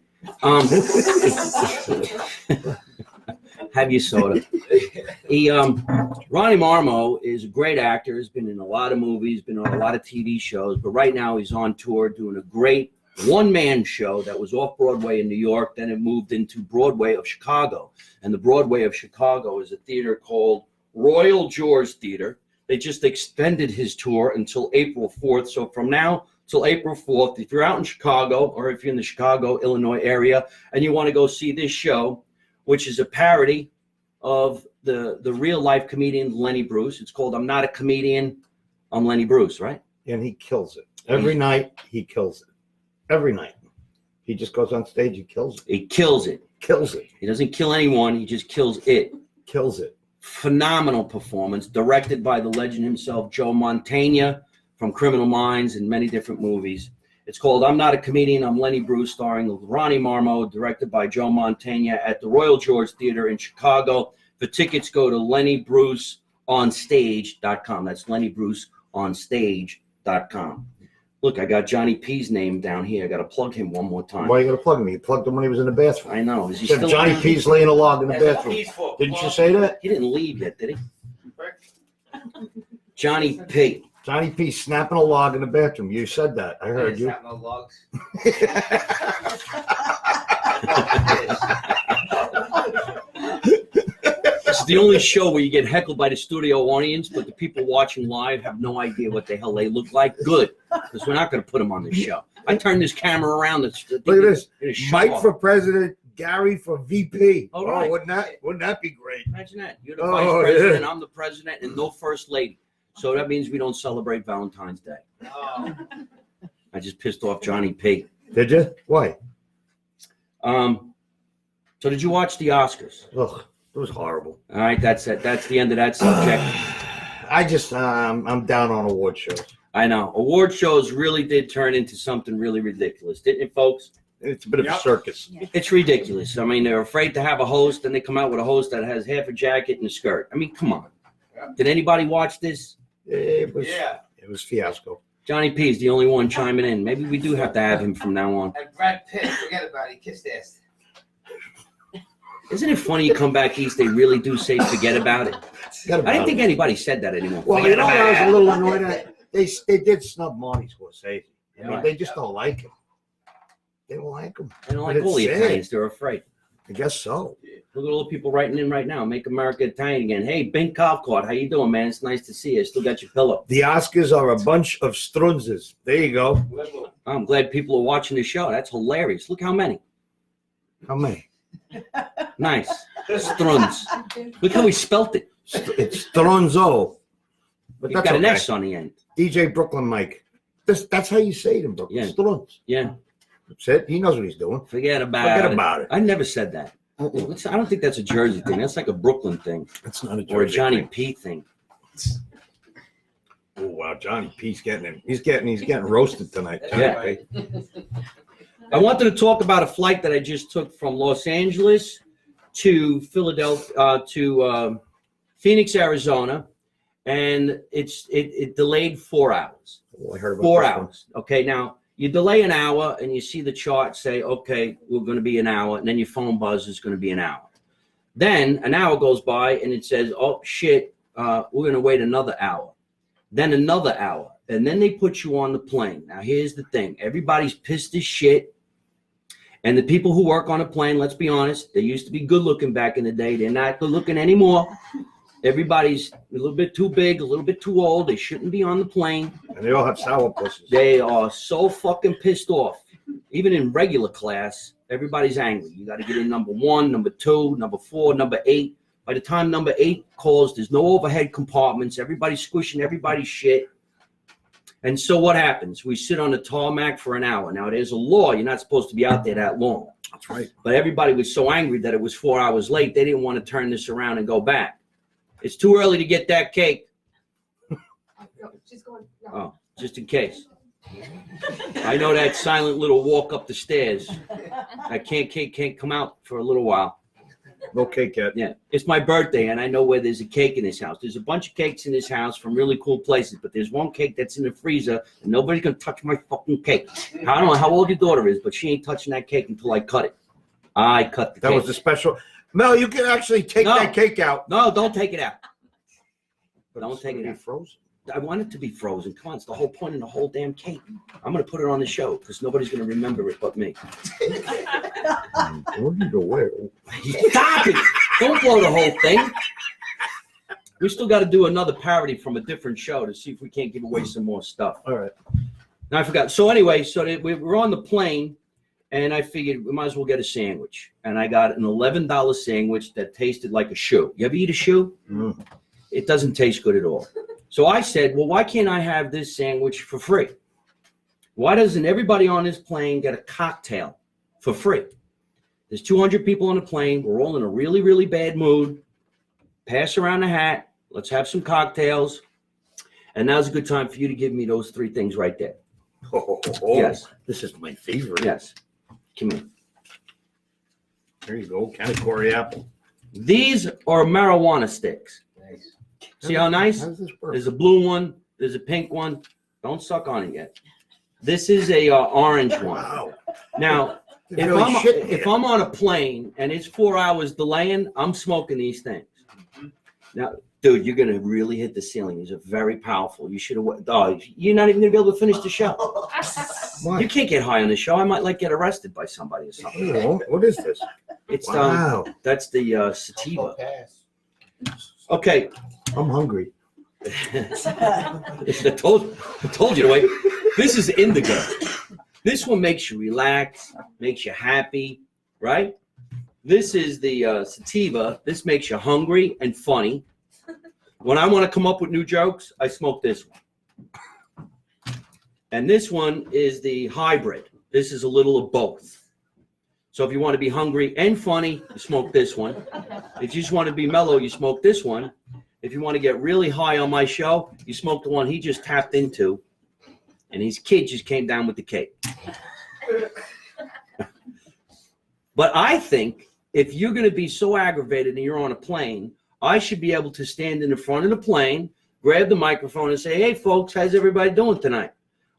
Have your soda. Ronnie Marmo is a great actor. He's been in a lot of movies, been on a lot of TV shows, but right now he's on tour doing a great one-man show that was off Broadway in New York. Then it moved into Broadway of Chicago. And the Broadway of Chicago is a theater called Royal George Theater. They just extended his tour until April 4th. So from now till April 4th, if you're out in Chicago or if you're in the Chicago, Illinois area and you want to go see this show, which is a parody of the real-life comedian Lenny Bruce. It's called I'm Not a Comedian, I'm Lenny Bruce, right? And he kills it. Every night, he kills it. Every night. He just goes on stage, he kills it. He kills it. Kills it. He doesn't kill anyone. He just kills it. Kills it. phenomenal performance, directed by the legend himself, Joe Mantegna, from Criminal Minds and many different movies. It's called I'm Not a Comedian, I'm Lenny Bruce, starring Ronnie Marmo, directed by Joe Mantegna at the Royal George Theater in Chicago. For tickets, go to lennybruceonstage.com. That's lennybruceonstage.com. Look, I got Johnny P's name down here. I got to plug him one more time. Why you got to plug him? You plugged him when he was in the bathroom. I know. Is he Said still Johnny around? P's laying a log in the That's what bathroom. he's for. Didn't you say that? He didn't leave yet, did he? Johnny P. Johnny P snapping a log in the bathroom. You said that. I heard you. No logs. This is the only show where you get heckled by the studio audience, but the people watching live have no idea what the hell they look like. Good, because we're not going to put them on the show. I turned this camera around. Look at this. Mike Mike for president, Gary for VP. All right. Wouldn't that be great? Imagine that. You're the Oh, vice president, yeah. I'm the president, and no first lady. So that means we don't celebrate Valentine's Day. Oh. I just pissed off Johnny P. Did you? Why? So did you watch the Oscars? Ugh, it was horrible. All right, that's it. That's the end of that subject. I just, I'm down on award shows. I know. Award shows really did turn into something really ridiculous, didn't it, folks? It's a bit of a circus. It's ridiculous. I mean, they're afraid to have a host, and they come out with a host that has half a jacket and a skirt. I mean, come on. Did anybody watch this? It was fiasco. Johnny P is the only one chiming in. Maybe we do have to have him from now on. And Brad Pitt, forget about it. He kissed ass. Isn't it funny you come back east, they really do say forget about it? I didn't think anybody said that anymore. Well, Forget you know, about I was it. a little annoyed at. They did snub Marty Scorsese. I mean, Right. they just don't like him. They don't like him. They don't But like it's all the sad. Italians. They're afraid. I guess so. Look at all the people writing in right now. Make America Italian again. Hey, Ben Calcott, how you doing, man? It's nice to see you. Still got your pillow. The Oscars are a bunch of strunzes. There you go. I'm glad people are watching the show. That's hilarious. Look how many. How many? Nice. Struns. Look how he spelt it. It's Stronzo. But He's that's got an okay. S on the end. DJ Brooklyn Mike. That's how you say it in Brooklyn. Yeah. Struns. Yeah. That's it. He knows what he's doing. Forget about Forget it. about it. I never said that. I don't think that's a Jersey thing. That's like a Brooklyn thing That's not a or a Jersey Johnny thing. P thing. Oh wow, Johnny P's getting him. He's getting roasted tonight. Johnny Yeah. P. I wanted to talk about a flight that I just took from Los Angeles to Philadelphia to Phoenix, Arizona, and it delayed 4 hours. Oh, I heard about 4 this one. hours. Okay, now you delay an hour and you see the chart say, okay, we're going to be an hour, and then your phone buzz is going to be an hour. Then an hour goes by and it says, oh shit, we're going to wait another hour. Then another hour, and then they put you on the plane. Now here's the thing: everybody's pissed as shit. And the people who work on a plane, let's be honest, they used to be good looking back in the day. They're not good looking anymore. Everybody's a little bit too big, a little bit too old. They shouldn't be on the plane. And they all have sour pusses. They are so fucking pissed off. Even in regular class, everybody's angry. You got to get in number 1, number 2, number 4, number 8. By the time number 8 calls, there's no overhead compartments. Everybody's squishing everybody's shit. And so what happens? We sit on the tarmac for an hour. Now, there's a law. You're not supposed to be out there that long. That's right. But everybody was so angry that it was 4 hours late, they didn't want to turn this around and go back. It's too early to get that cake. She's going. No. Oh, just in case. I know that silent little walk up the stairs. That cake can't come out for a little while. No cake yet. Yeah, it's my birthday, and I know where there's a cake in this house. There's a bunch of cakes in this house from really cool places, but there's one cake that's in the freezer, and nobody's going to touch my fucking cake. I don't know how old your daughter is, but she ain't touching that cake until I cut it. I cut the That cake. was the special. Mel, you can actually take No. that cake out. No, don't take it out. But Don't it's take gonna it be out. frozen. I want it to be frozen. Come on, it's the whole point of the whole damn cake. I'm going to put it on the show because nobody's going to remember it but me. What did you wear? Stop it! Don't blow the whole thing. We still got to do another parody from a different show to see if we can't give away some more stuff. All right. Now I forgot. So anyway, we were on the plane, and I figured we might as well get a sandwich. And I got an $11 sandwich that tasted like a shoe. You ever eat a shoe? Mm. It doesn't taste good at all. So I said, well, why can't I have this sandwich for free? Why doesn't everybody on this plane get a cocktail for free? There's 200 people on the plane. We're all in a really, really bad mood. pass around the hat. Let's have some cocktails. And now's a good time for you to give me those 3 things right there. Yes. This is my favorite. Yes. Come here. There you go. Category apple. These are marijuana sticks. Nice. See how nice? How does this work? There's a blue one. There's a pink one. Don't suck on it yet. This is a orange one. Wow. Now, There's really shit in if here. I'm on a plane and it's 4 hours delaying, I'm smoking these things. Now, dude, you're gonna really hit the ceiling. These are very powerful. You should have. Oh, you're not even gonna be able to finish the show. Why? You can't get high on the show. I might like get arrested by somebody or something. Oh, what is this? It's Wow. that's the sativa. Pass. Okay. I'm hungry. I told you to wait. This is indigo. This one makes you relax, makes you happy, right? This is the sativa. This makes you hungry and funny. When I want to come up with new jokes, I smoke this one. And this one is the hybrid. This is a little of both. So if you want to be hungry and funny, you smoke this one. If you just want to be mellow, you smoke this one. If you want to get really high on my show, you smoke the one he just tapped into. And his kid just came down with the cake. But I think if you're going to be so aggravated and you're on a plane, I should be able to stand in the front of the plane, grab the microphone and say, hey, folks, how's everybody doing tonight?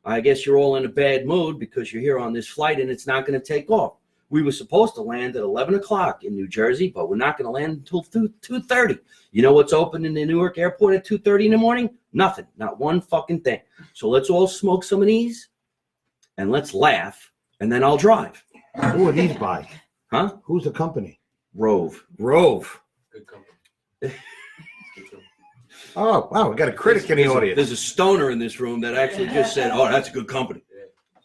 I guess you're all in a bad mood because you're here on this flight and it's not going to take off. We were supposed to land at 11 o'clock in New Jersey, but we're not going to land until 2:30. You know what's open in the Newark airport at 2:30 in the morning? Nothing. Not one fucking thing. So let's all smoke some of these and let's laugh, and then I'll drive. Who are these by? Huh? Who's the company? Rove. Rove. Good company. Oh, wow. We got a critic in the audience. There's a stoner in this room that actually just said, oh, that's a good company.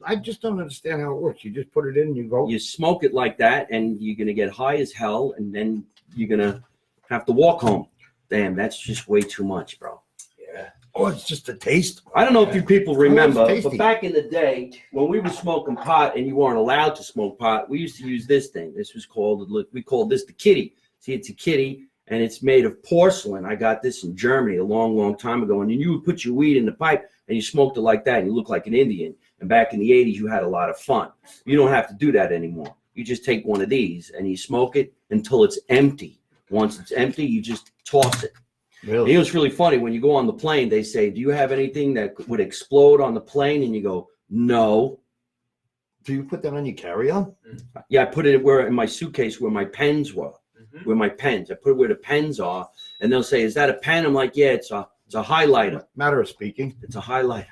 I just don't understand how it works. You just put it in and you go. You smoke it like that, and you're going to get high as hell, and then you're going to have to walk home. Damn, that's just way too much, bro. Yeah. Oh, it's just a taste. I don't know if you people remember, tasty. but back in the day, when we were smoking pot and you weren't allowed to smoke pot, we used to use this thing. This was called, we called this the kitty. See, it's a kitty, and it's made of porcelain. I got this in Germany a long, long time ago, and then you would put your weed in the pipe, and you smoked it like that, and you looked like an Indian. And back in the 80s, you had a lot of fun. You don't have to do that anymore. You just take one of these, and you smoke it until it's empty. Once it's empty, you just toss it. Really? It was really funny. When you go on the plane, they say, do you have anything that would explode on the plane? And you go, no. Do you put that on your carry-on? Yeah, I put it in my suitcase where my pens were. Where my pens. I put it where the pens are. And they'll say, is that a pen? I'm like, yeah, it's a highlighter. Matter of speaking. It's a highlighter.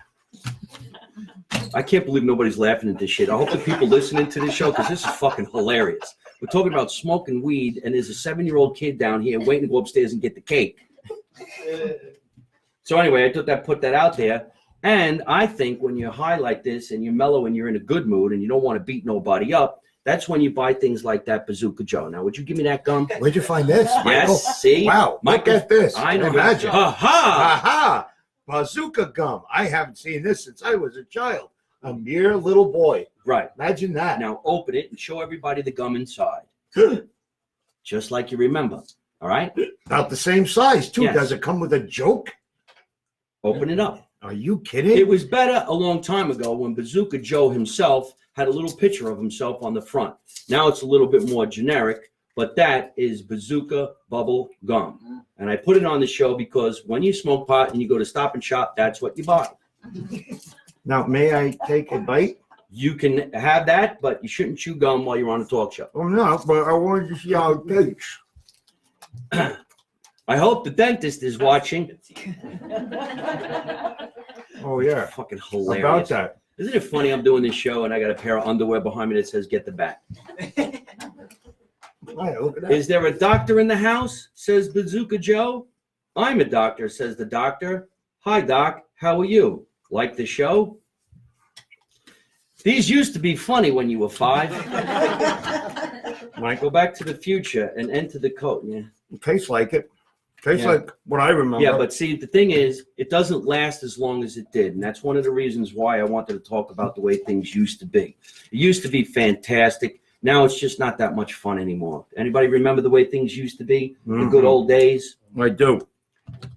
I can't believe nobody's laughing at this shit. I hope the people listening to this show, because this is fucking hilarious. We're talking about smoking weed, and there's a 7-year-old kid down here waiting to go upstairs and get the cake. So anyway, I put that out there. And I think when you're high like this and you're mellow and you're in a good mood and you don't want to beat nobody up, that's when you buy things like that Bazooka Joe. Now, would you give me that gum? Where'd you find this, Michael? Yes, see? Wow, look at this. I know. Imagine. Aha! Aha! Bazooka gum. I haven't seen this since I was a child. A mere little boy. Right. Imagine that. Now open it and show everybody the gum inside. Just like you remember. All right? About the same size, too. Yes. Does it come with a joke? Open it up. Are you kidding? It was better a long time ago when Bazooka Joe himself had a little picture of himself on the front. Now it's a little bit more generic, but that is Bazooka Bubble Gum. And I put it on the show because when you smoke pot and you go to Stop and Shop, that's what you buy. Now, may I take a bite? You can have that, but you shouldn't chew gum while you're on a talk show. Oh, no, but I wanted to see how it tastes. I hope the dentist is watching. Oh, yeah. Fucking hilarious. About that. Isn't it funny I'm doing this show and I got a pair of underwear behind me that says get the bat? Right, look at that. Is there a doctor in the house? Says Bazooka Joe. I'm a doctor, says the doctor. Hi, Doc. How are you? Like the show? These used to be funny when you were 5. Go Back to the Future and Enter the Code. Yeah. It tastes like it. Tastes Yeah. like what I remember. Yeah, but see, the thing is, it doesn't last as long as it did. And that's one of the reasons why I wanted to talk about the way things used to be. It used to be fantastic. Now it's just not that much fun anymore. Anybody remember the way things used to be? The Mhm. good old days, I do.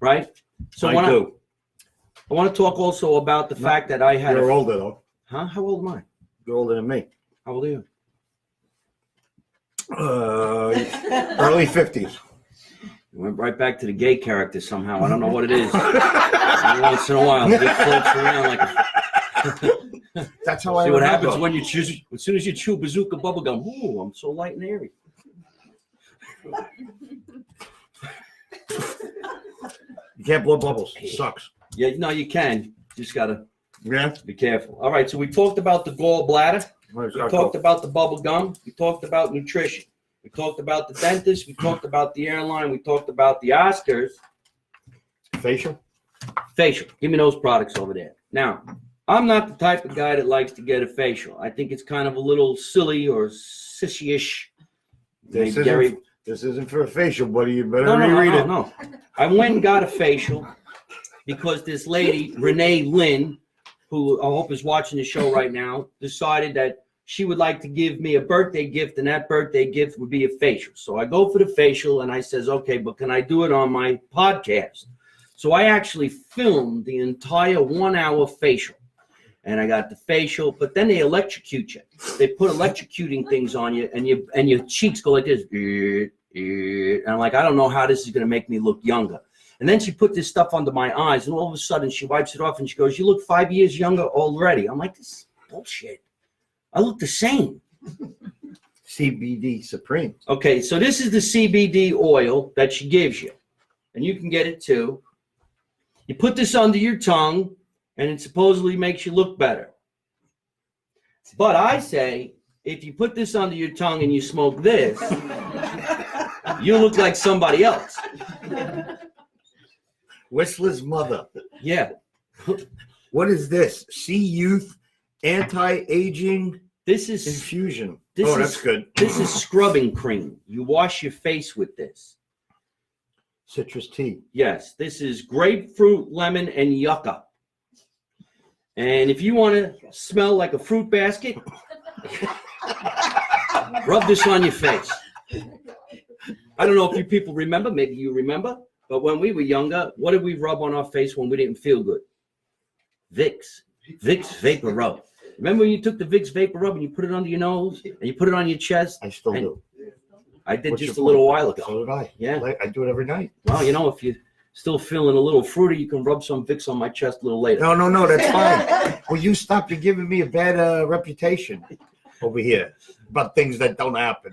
right? So I do. I want to talk also about the fact that I had You're older though. Huh? How old am I? You're older than me. How old are you? Early 50s. You went right back to the gay character somehow. I don't know what it is. Every once in a while, it floats around like a... That's how I See what remember. happens when you choose. As soon as you chew bazooka bubblegum. Ooh, I'm so light and airy. You can't blow bubbles. It sucks. Yeah, no, you can. Just gotta Yeah. be careful. All right, so we talked about the gallbladder. We It's talked about the bubble gum. We talked about nutrition. We talked about the dentist. We talked about the airline. We talked about the Oscars. facial. Facial. Give me those products over there. Now, I'm not the type of guy that likes to get a facial. I think it's kind of a little silly or sissy-ish. This Maybe Gary. isn't for a facial, buddy. You better No, reread it. no. I went and got a facial because this lady, Renee Lynn, who I hope is watching the show right now, decided that she would like to give me a birthday gift, and that birthday gift would be a facial. So I go for the facial, and I says, okay, but can I do it on my podcast? So I actually filmed the entire 1 hour facial, and I got the facial, but then they electrocute you. They put electrocuting things on you, and your cheeks go like this. And I'm like, I don't know how this is going to make me look younger. And then she put this stuff under my eyes, and all of a sudden she wipes it off, and she goes, you look 5 years younger already. I'm like, this is bullshit. I look the same. CBD Supreme. Okay, so this is the CBD oil that she gives you, and you can get it too. You put this under your tongue, and it supposedly makes you look better. But I say, if you put this under your tongue and you smoke this, you look like somebody else. Whistler's mother. Yeah. What is this? Sea Youth Anti-Aging This is Infusion. This Oh, is- that's good. this is scrubbing cream. You wash your face with this. Citrus tea. Yes, this is grapefruit, lemon, and yucca. And if you want to smell like a fruit basket, rub this on your face. I don't know if you people remember, maybe you remember, but when we were younger, what did we rub on our face when we didn't feel good? Vicks Vapor Rub. Remember when you took the Vicks Vapor Rub and you put it under your nose and you put it on your chest? I still And- do. I did What's just a your little point? while ago. So did I. Yeah. I do it every night. Well, you know, if you're still feeling a little fruity, you can rub some Vicks on my chest a little later. No, that's fine. Well, you stop. You're giving me a bad reputation over here about things that don't happen.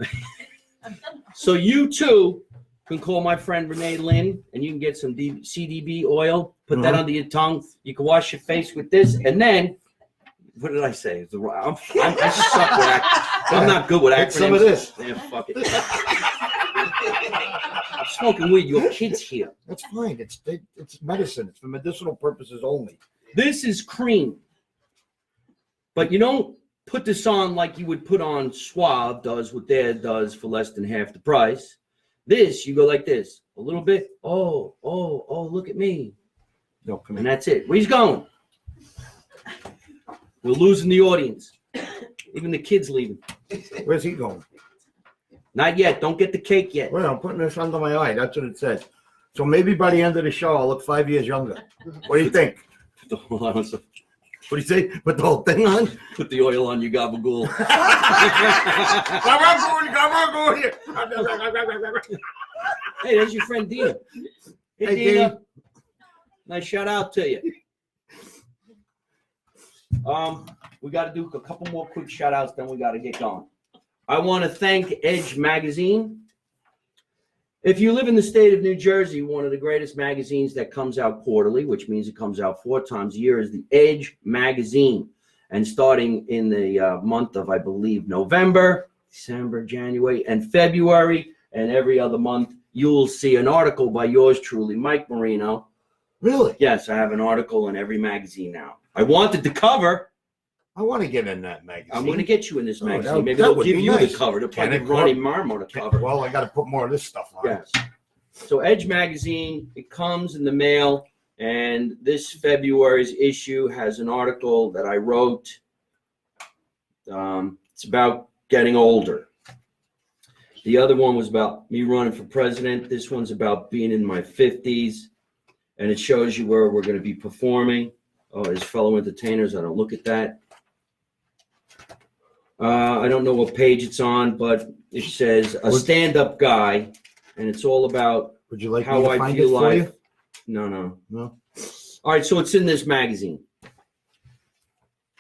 So you too can call my friend Renee Lynn, and you can get some CDB oil. Put that Mhm. under your tongue. You can wash your face with this, and then what did I say? I suck with I'm not good with acronyms. Get some of this. Yeah, fuck it. I'm smoking weed. Your kid's here. That's fine. It's medicine. It's for medicinal purposes only. This is cream, but you don't put this on like you would put on Suave does what Dad does for less than half the price. This, you go like this, a little bit. Oh, look at me. No, come And in. that's it. Where he's going? We're losing the audience. Even the kids leaving. Where's he going? Not yet. Don't get the cake yet. Well, I'm putting this under my eye. That's what it says. So maybe by the end of the show, I'll look 5 years younger. What do you think? Hold on. What do you say? Put the whole thing on? Put the oil on your gabagool. Hey, there's your friend Dina. Hey, Hey, Dina. Dina. Nice shout out to you. We got to do a couple more quick shout outs, then we got to get going. I want to thank Edge Magazine. If you live in the state of New Jersey, one of the greatest magazines that comes out quarterly, which means it comes out 4 times a year, is the Edge Magazine. And starting in the month of, I believe, November, December, January, and February, and every other month, you'll see an article by yours truly, Mike Marino. Really? Yes, I have an article in every magazine now. I wanted the cover. I want to get in that magazine. I'm going to get you in this Oh, magazine. that- Maybe that they'll would give be you nice. the cover. They'll probably Can give it Ronnie work? Marmo the cover. Well, I got to put more of this stuff on. Yes. So Edge Magazine, it comes in the mail, and this February's issue has an article that I wrote. It's about getting older. The other one was about me running for president. This one's about being in my 50s. And it shows you where we're going to be performing. Oh, there's fellow entertainers. I don't look at that. I don't know what page it's on, but it says a stand-up guy. And it's all about Would you like how me to I find it view for life. you? No. No. All right, so it's in this magazine.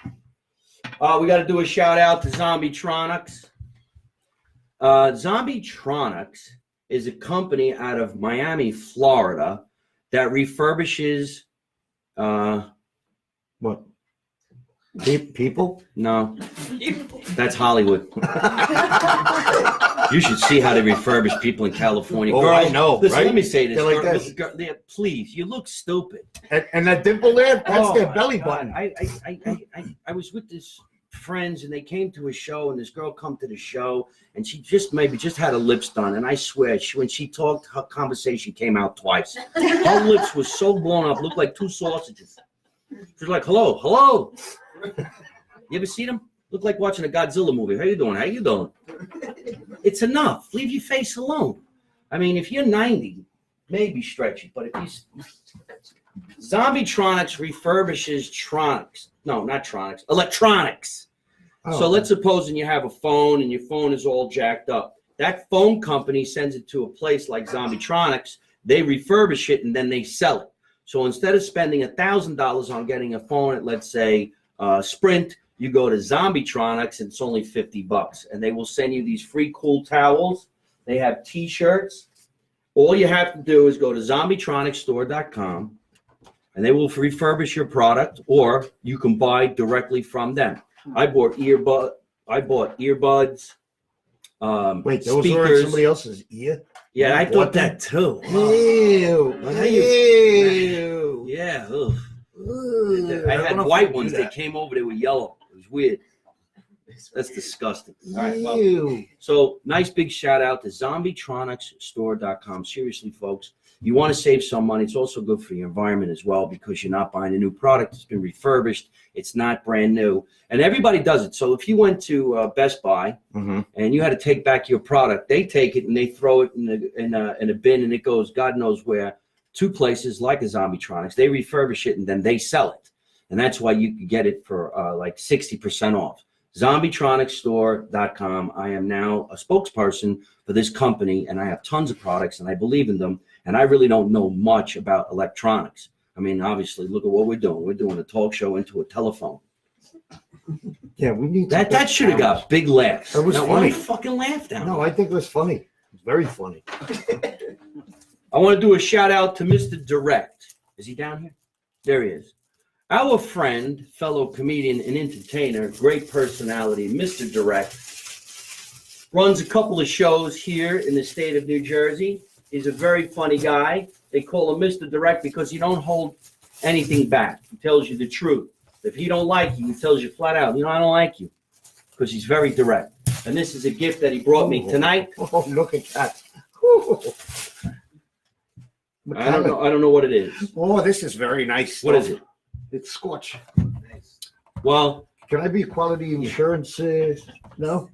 We got to do a shout out to Zombietronics. Zombietronics is a company out of Miami, Florida, that refurbishes. What? People? No, that's Hollywood. You should see how they refurbish people in California. Oh, Girls, I know, listen, right? let me say this. They're like this. Please, you look stupid. And that dimple there, that's Oh, their my belly God. button. I was with this friends and they came to a show and this girl come to the show and she just had her lips done, and I swear when she talked, her conversation came out twice. Her lips were so blown up, looked like two sausages. She was like, hello. You ever see them? Look like watching a Godzilla movie. How you doing? It's enough. Leave your face alone. I mean, if you're 90, maybe stretch it, but if you Zombietronics refurbishes electronics. Oh. So let's suppose you have a phone and your phone is all jacked up. That phone company sends it to a place like Zombietronics. They refurbish it and then they sell it. So instead of spending $1,000 on getting a phone at, let's say, Sprint, you go to Zombietronics and it's only $50, and they will send you these free cool towels. They have T-shirts. All you have to do is go to zombietronicsstore.com, and they will refurbish your product, or you can buy directly from them. I bought earbuds. Wait, those were in speakers. somebody else's ear? Yeah, I What thought the- that too. Ew. How Ew. Yeah. Ugh. Ew. I don't had know if white can do ones. They that. came over. They were yellow. It was weird. That's disgusting. All right, well, Ew. so nice big shout out to zombietronicsstore.com. Seriously, folks, you want to save some money. It's also good for the environment as well, because you're not buying a new product. It's been refurbished. It's not brand new. And everybody does it. So if you went to Best Buy Mhm. and you had to take back your product, they take it and they throw it in a bin, and it goes God knows where, to places like a Zombietronics. They refurbish it and then they sell it. And that's why you can get it for like 60% off. zombietronicsstore.com. I am now a spokesperson for this company, and I have tons of products and I believe in them. And I really don't know much about electronics. I mean, obviously, look at what we're doing. We're doing a talk show into a telephone. Yeah, we need That should have got big laughs. That was Now, funny. why fucking laugh down No, there? I think it was funny. It's very funny. I want to do a shout out to Mr. Direct. Is he down here? There he is. Our friend, fellow comedian and entertainer, great personality, Mr. Direct, runs a couple of shows here in the state of New Jersey. He's a very funny guy. They call him Mr. Direct because he don't hold anything back. He tells you the truth. If he don't like you, he tells you flat out, I don't like you, because he's very direct. And this is a gift that he brought me tonight. Oh, look at that. Ooh. I don't know what it is. Oh, this is very nice. What is it? It's Scotch. Well, Can I be quality insurance? No?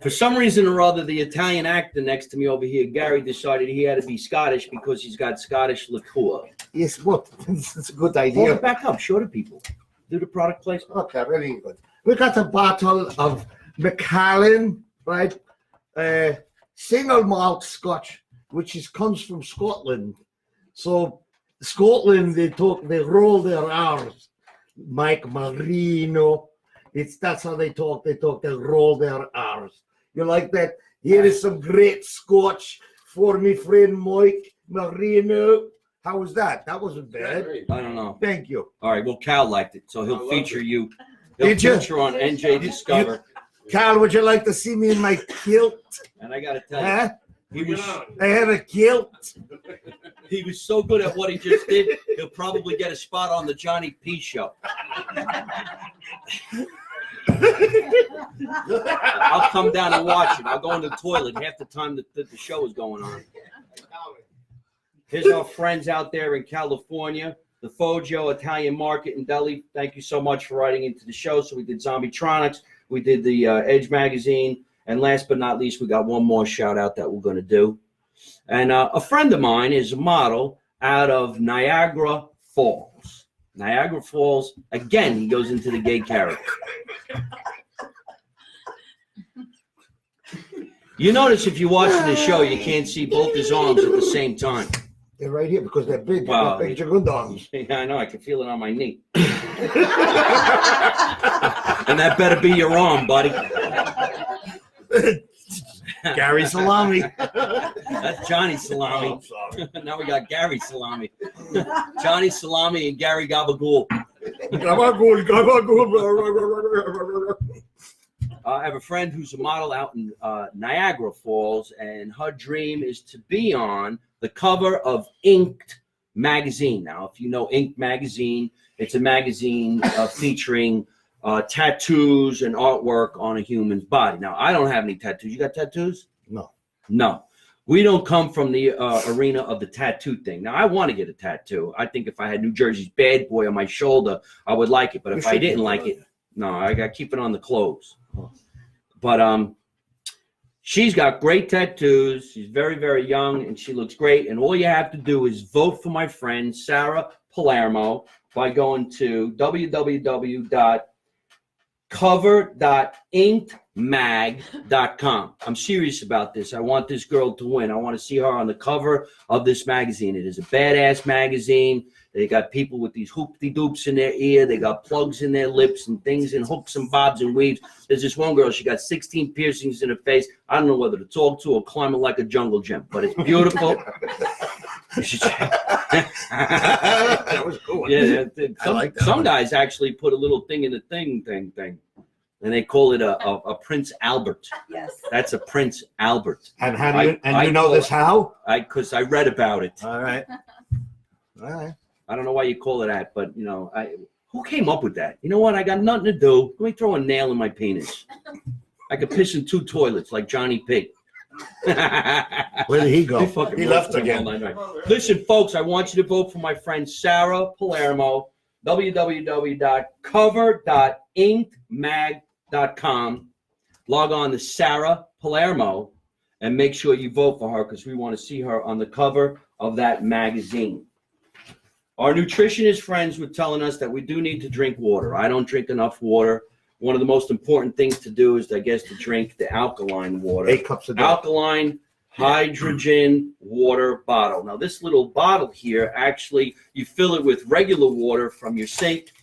for some reason or other, the Italian actor next to me over here, Gary, decided he had to be Scottish because he's got Scottish liqueur. Yes, look, it's a good Hold idea. it back up. Show the people. Do the product placement. Okay, very good. We got a bottle of Macallan, right? Single malt Scotch, which comes from Scotland. So Scotland, they roll their R's. Mike Marino. That's how they talk. They roll their R's. You like that? Here is some great Scotch for me friend Mike Marino. How was that? That wasn't bad. I don't know. Thank you. All right. Well, Cal liked it, so I he'll loved feature it. you. He'll Did you? feature on NJ Discover. Cal, would you like to see me in my kilt? And I got to tell you, Huh? he was I have a kilt. so good at what he just did. He'll probably get a spot on the Johnny P show. I'll come down and watch it. I'll go in the toilet half the time that the show is going on. Here's our friends out there in California, the Fojo Italian Market in Delhi. Thank you so much for writing into the show. So we did Zombietronics. We did the Edge magazine. And last but not least, we got one more shout out that we're going to do. And a friend of mine is a model out of Niagara Falls. Niagara Falls, again, he goes into the gay character. You notice if you're watching the show, you can't see both his arms at the same time. They're right here because they're big. Wow. They're big jagundongs. Yeah, I know. I can feel it on my knee. And that better be your arm, buddy. Gary Salami. That's Johnny Salami. Oh, sorry. Now we got Gary Salami. Johnny Salami and Gary Gabagool. I have a friend who's a model out in Niagara Falls, and her dream is to be on the cover of Inked magazine. Now, if you know Inked magazine, it's a magazine featuring tattoos and artwork on a human's body. Now, I don't have any tattoos. You got tattoos? No. No. We don't come from the arena of the tattoo thing. Now, I want to get a tattoo. I think if I had New Jersey's Bad Boy on my shoulder, I would like it. But if I didn't like it, no, I got to keep it on the clothes. But she's got great tattoos. She's very, very young, and she looks great. And all you have to do is vote for my friend, Sarah Palermo, by going to www.cover.inkedmag.com. I'm serious about this. I want this girl to win. I want to see her on the cover of this magazine. It is a badass magazine. They got people with these hoopty-doops in their ear. They got plugs in their lips and things and hooks and bobs and weaves. There's this one girl. She got 16 piercings in her face. I don't know whether to talk to or climb her like a jungle gym, but it's beautiful. That was cool. Yeah, I like that some one. guys actually put a little thing in the thing, and they call it a Prince Albert. Yes. That's a Prince Albert. And how do you? And I you know call this how? Because I read about it. All right. All right. I don't know why you call it that, but who came up with that? You know what? I got nothing to do. Let me throw a nail in my penis. I could piss in 2 toilets like Johnny Pig. Where did he go? He left again. Listen, folks, I want you to vote for my friend Sarah Palermo. www.cover.inkedmag.com. Log on to Sarah Palermo and make sure you vote for her because we want to see her on the cover of that magazine. Our nutritionist friends were telling us that we do need to drink water. I don't drink enough water. One of the most important things to do is, I guess, to drink the alkaline water. 8 cups a day. Alkaline hydrogen water bottle. Now, this little bottle here, actually, you fill it with regular water from your sink,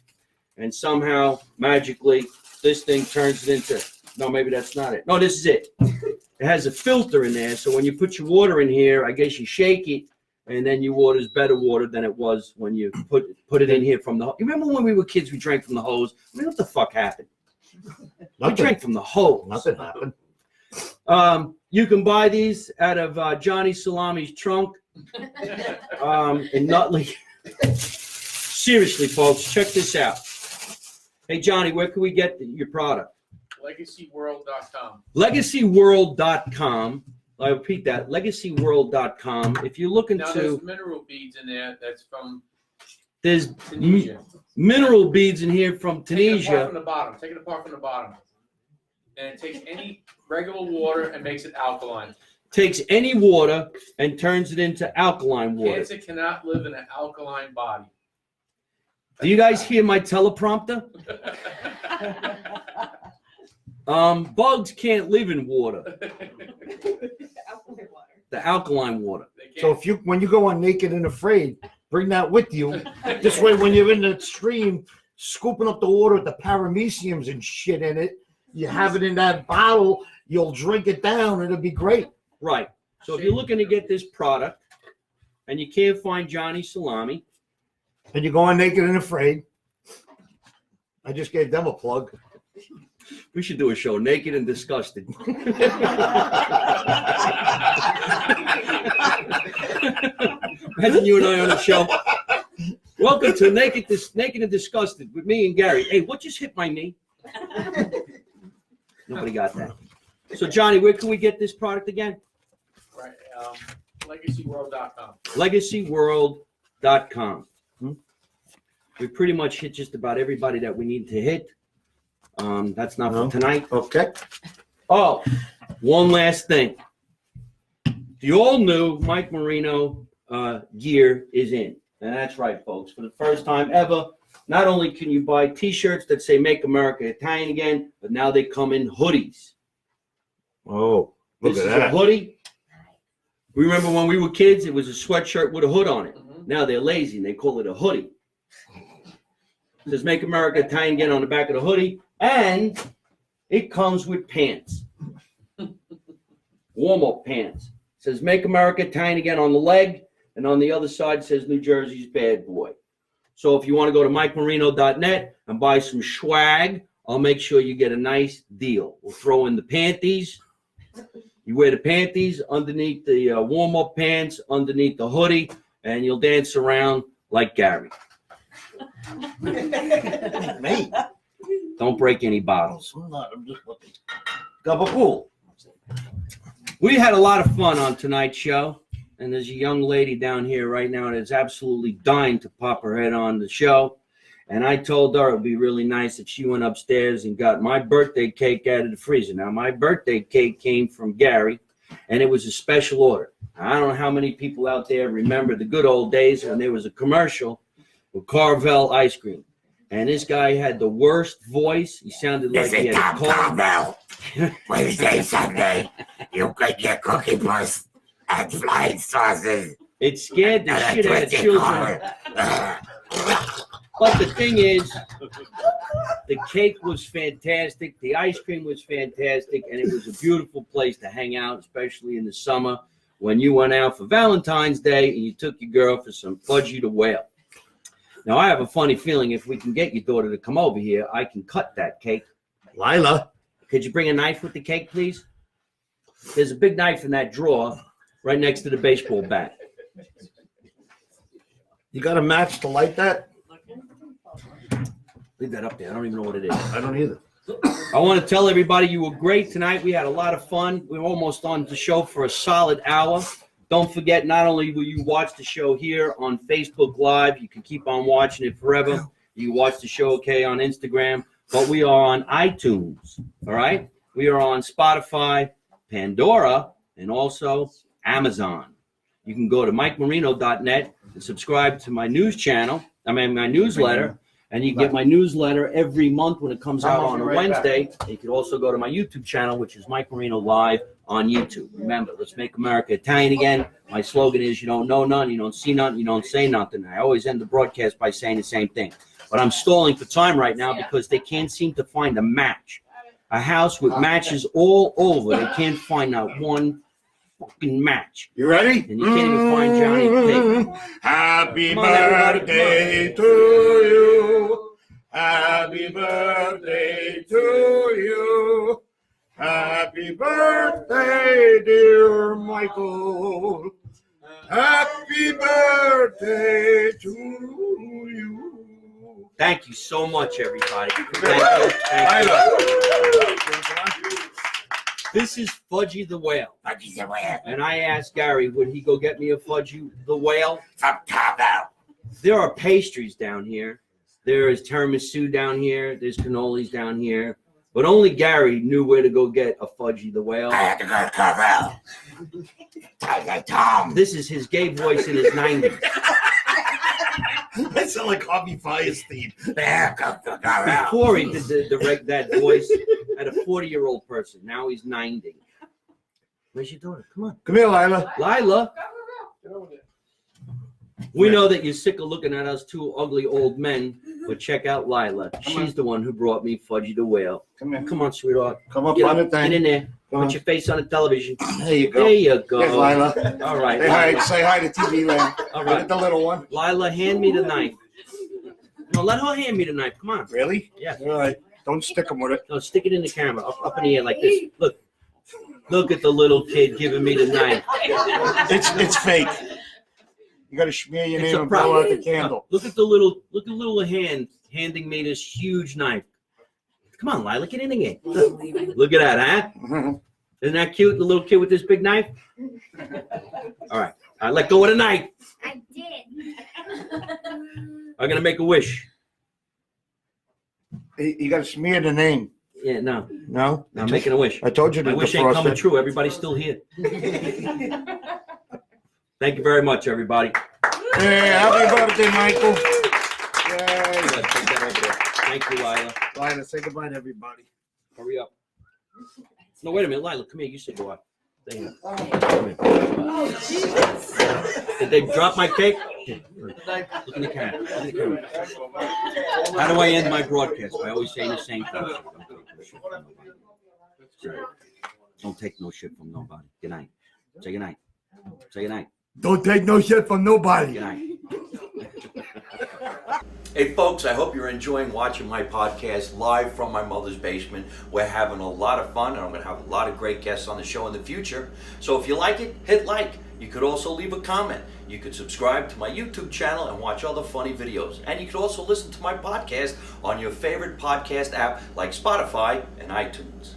and somehow, magically, this thing turns it into, no, maybe that's not it. No, this is it. It has a filter in there, so when you put your water in here, I guess you shake it, and then your water is better water than it was when you put it in here from the hose. You remember when we were kids, we drank from the hose? I mean, what the fuck happened? We drank from the hose. Nothing happened. You can buy these out of Johnny Salami's trunk in Nutley. Seriously, folks, check this out. Hey, Johnny, where can we get your product? LegacyWorld.com. LegacyWorld.com. I repeat that, LegacyWorld.com. If you look Now, there's into, mineral beads in there that's from there's Tunisia. mineral beads in here from Take it apart Tunisia. from the bottom. Take it apart from the bottom. And it takes any regular water and makes it alkaline. Takes any water and turns it into alkaline water. Cancer cannot live in an alkaline body. Do you guys hear my teleprompter? Bugs can't live in water, the alkaline water. So if when you go on Naked and Afraid, bring that with you. This way, when you're in the stream, scooping up the water with the parameciums and shit in it, you have it in that bottle. You'll drink it down. It'll be great. Right. So if you're looking to get this product and you can't find Johnny Salami, And you go on Naked and Afraid. I just gave them a plug. we should do a show, Naked and Disgusted. Imagine you and I on a show. Welcome to Naked and Disgusted with me and Gary. Hey, what just hit my knee? Nobody got that. So, Johnny, where can we get this product again? Right. LegacyWorld.com. LegacyWorld.com. We pretty much hit just about everybody that we need to hit. That's not No. for tonight. Okay. Oh, one last thing. The all new Mike Marino gear is in. And that's right, folks. For the first time ever, not only can you buy t-shirts that say Make America Italian Again, but now they come in hoodies. Oh, look This at is a that. hoodie. We remember when we were kids, it was a sweatshirt with a hood on it. Mhm. Now they're lazy and they call it a hoodie. It says Make America Italian Again on the back of the hoodie, and it comes with pants. Warm-up pants. It says Make America Italian Again on the leg, and on the other side it says New Jersey's Bad Boy. So if you want to go to MikeMarino.net and buy some swag, I'll make sure you get a nice deal. We'll throw in the panties. You wear the panties underneath the warm-up pants, underneath the hoodie, and you'll dance around like Garry. Me. Don't break any bottles. I'm not. I'm just looking. Gabagool. We had a lot of fun on tonight's show, and there's a young lady down here right now that's absolutely dying to pop her head on the show. And I told her it would be really nice if she went upstairs and got my birthday cake out of the freezer. Now, my birthday cake came from Garry, and it was a special order. I don't know how many people out there remember the good old days when there was a commercial with Carvel ice cream. And this guy had the worst voice. He sounded like he had a cold. Carvel. Wednesday, Sunday, you get your cookie puss and flying saucers. It scared the and a shit out of twisted children. collar. But the thing is, the cake was fantastic, the ice cream was fantastic, and it was a beautiful place to hang out, especially in the summer when you went out for Valentine's Day and you took your girl for some fudgy to whale. Now, I have a funny feeling if we can get your daughter to come over here, I can cut that cake. Lila. Could you bring a knife with the cake, please? There's a big knife in that drawer right next to the baseball bat. You got a match to light that? Leave that up there. I don't even know what it is. I don't either. I want to tell everybody you were great tonight. We had a lot of fun. We were almost on the show for a solid hour. Don't forget, not only will you watch the show here on Facebook Live, you can keep on watching it forever. You can watch the show, okay, on Instagram, but we are on iTunes, all right? We are on Spotify, Pandora, and also Amazon. You can go to MikeMarino.net and subscribe to my news channel, my newsletter, and you get my newsletter every month when it comes out on a Wednesday. You can also go to my YouTube channel, which is Mike Marino Live on YouTube. Remember, let's make America Italian again. My slogan is, you don't know none, you don't see none, you don't say nothing. I always end the broadcast by saying the same thing. But I'm stalling for time right now because they can't seem to find a match. A house with matches all over. They can't find out one fucking match. You ready? And you can't even find Johnny Pig. Happy Come on, everybody, birthday to you. Happy birthday to you. Happy birthday, dear Michael. Happy birthday to you. Thank you so much, everybody. Thank you. This is Fudgy the Whale. Fudgy the Whale. And I asked Garry, would he go get me a Fudgy the Whale? From Carvel. There are pastries down here. There is tiramisu down here. There's cannolis down here. But only Garry knew where to go get a Fudgy the Whale. I had to go to Carvel. Like Tom. This is his gay voice in his 90s. That sounds like Harvey Firestein. There comes the Carvel. Before he did that voice at a 40-year-old person. Now he's 90. Where's your daughter? Come on. Come here, Lila. Lila. We know that you're sick of looking at us two ugly old men, but check out Lila. She's the one who brought me Fudgy the Whale. Come here. Come on, sweetheart. Come up Get, on the get thing. in there. Come on. Put your face on the television. There you go. There you go. Here's Lila. All right. Say hi, Lila. say hi to TV land. All Look right. at the little one. Lila, hand me the knife. No, let her hand me the knife. Come on. Really? Yeah. All right. Don't stick them with it. No, stick it in the camera. Up in the air like this. Look. Look at the little kid giving me the knife. It's fake. You got to smear your It's name a and blow out the problem. candle. Look at the little hand handing me this huge knife. Come on, Lila, get in there. Look at that, huh? Isn't that cute? The little kid with this big knife? All right. I let go of the knife. I did. I'm going to make a wish. You got to smear the name. Yeah, no. No? I'm making a wish. I told you to My wish ain't coming defrost it. true. Everybody's still here. Thank you very much, everybody. Hey, happy birthday, Michael. Let's Yay. take that right there. Thank you, Lila. Lila, say goodbye to everybody. Hurry up. No, wait a minute, Lila. Come here. You say goodbye. Stay here. Come here. Did they drop my cake? Look in the camera. Look in the camera. How do I end my broadcast? I always say the same thing. Don't take no shit from nobody. Good night. Say good night. Say good night. Don't take no shit from nobody. Good night. Hey folks, I hope you're enjoying watching my podcast live from my mother's basement. We're having a lot of fun, and I'm going to have a lot of great guests on the show in the future. So if you like it, hit like. You could also leave a comment. You could subscribe to my YouTube channel and watch other funny videos. And you could also listen to my podcast on your favorite podcast app like Spotify and iTunes.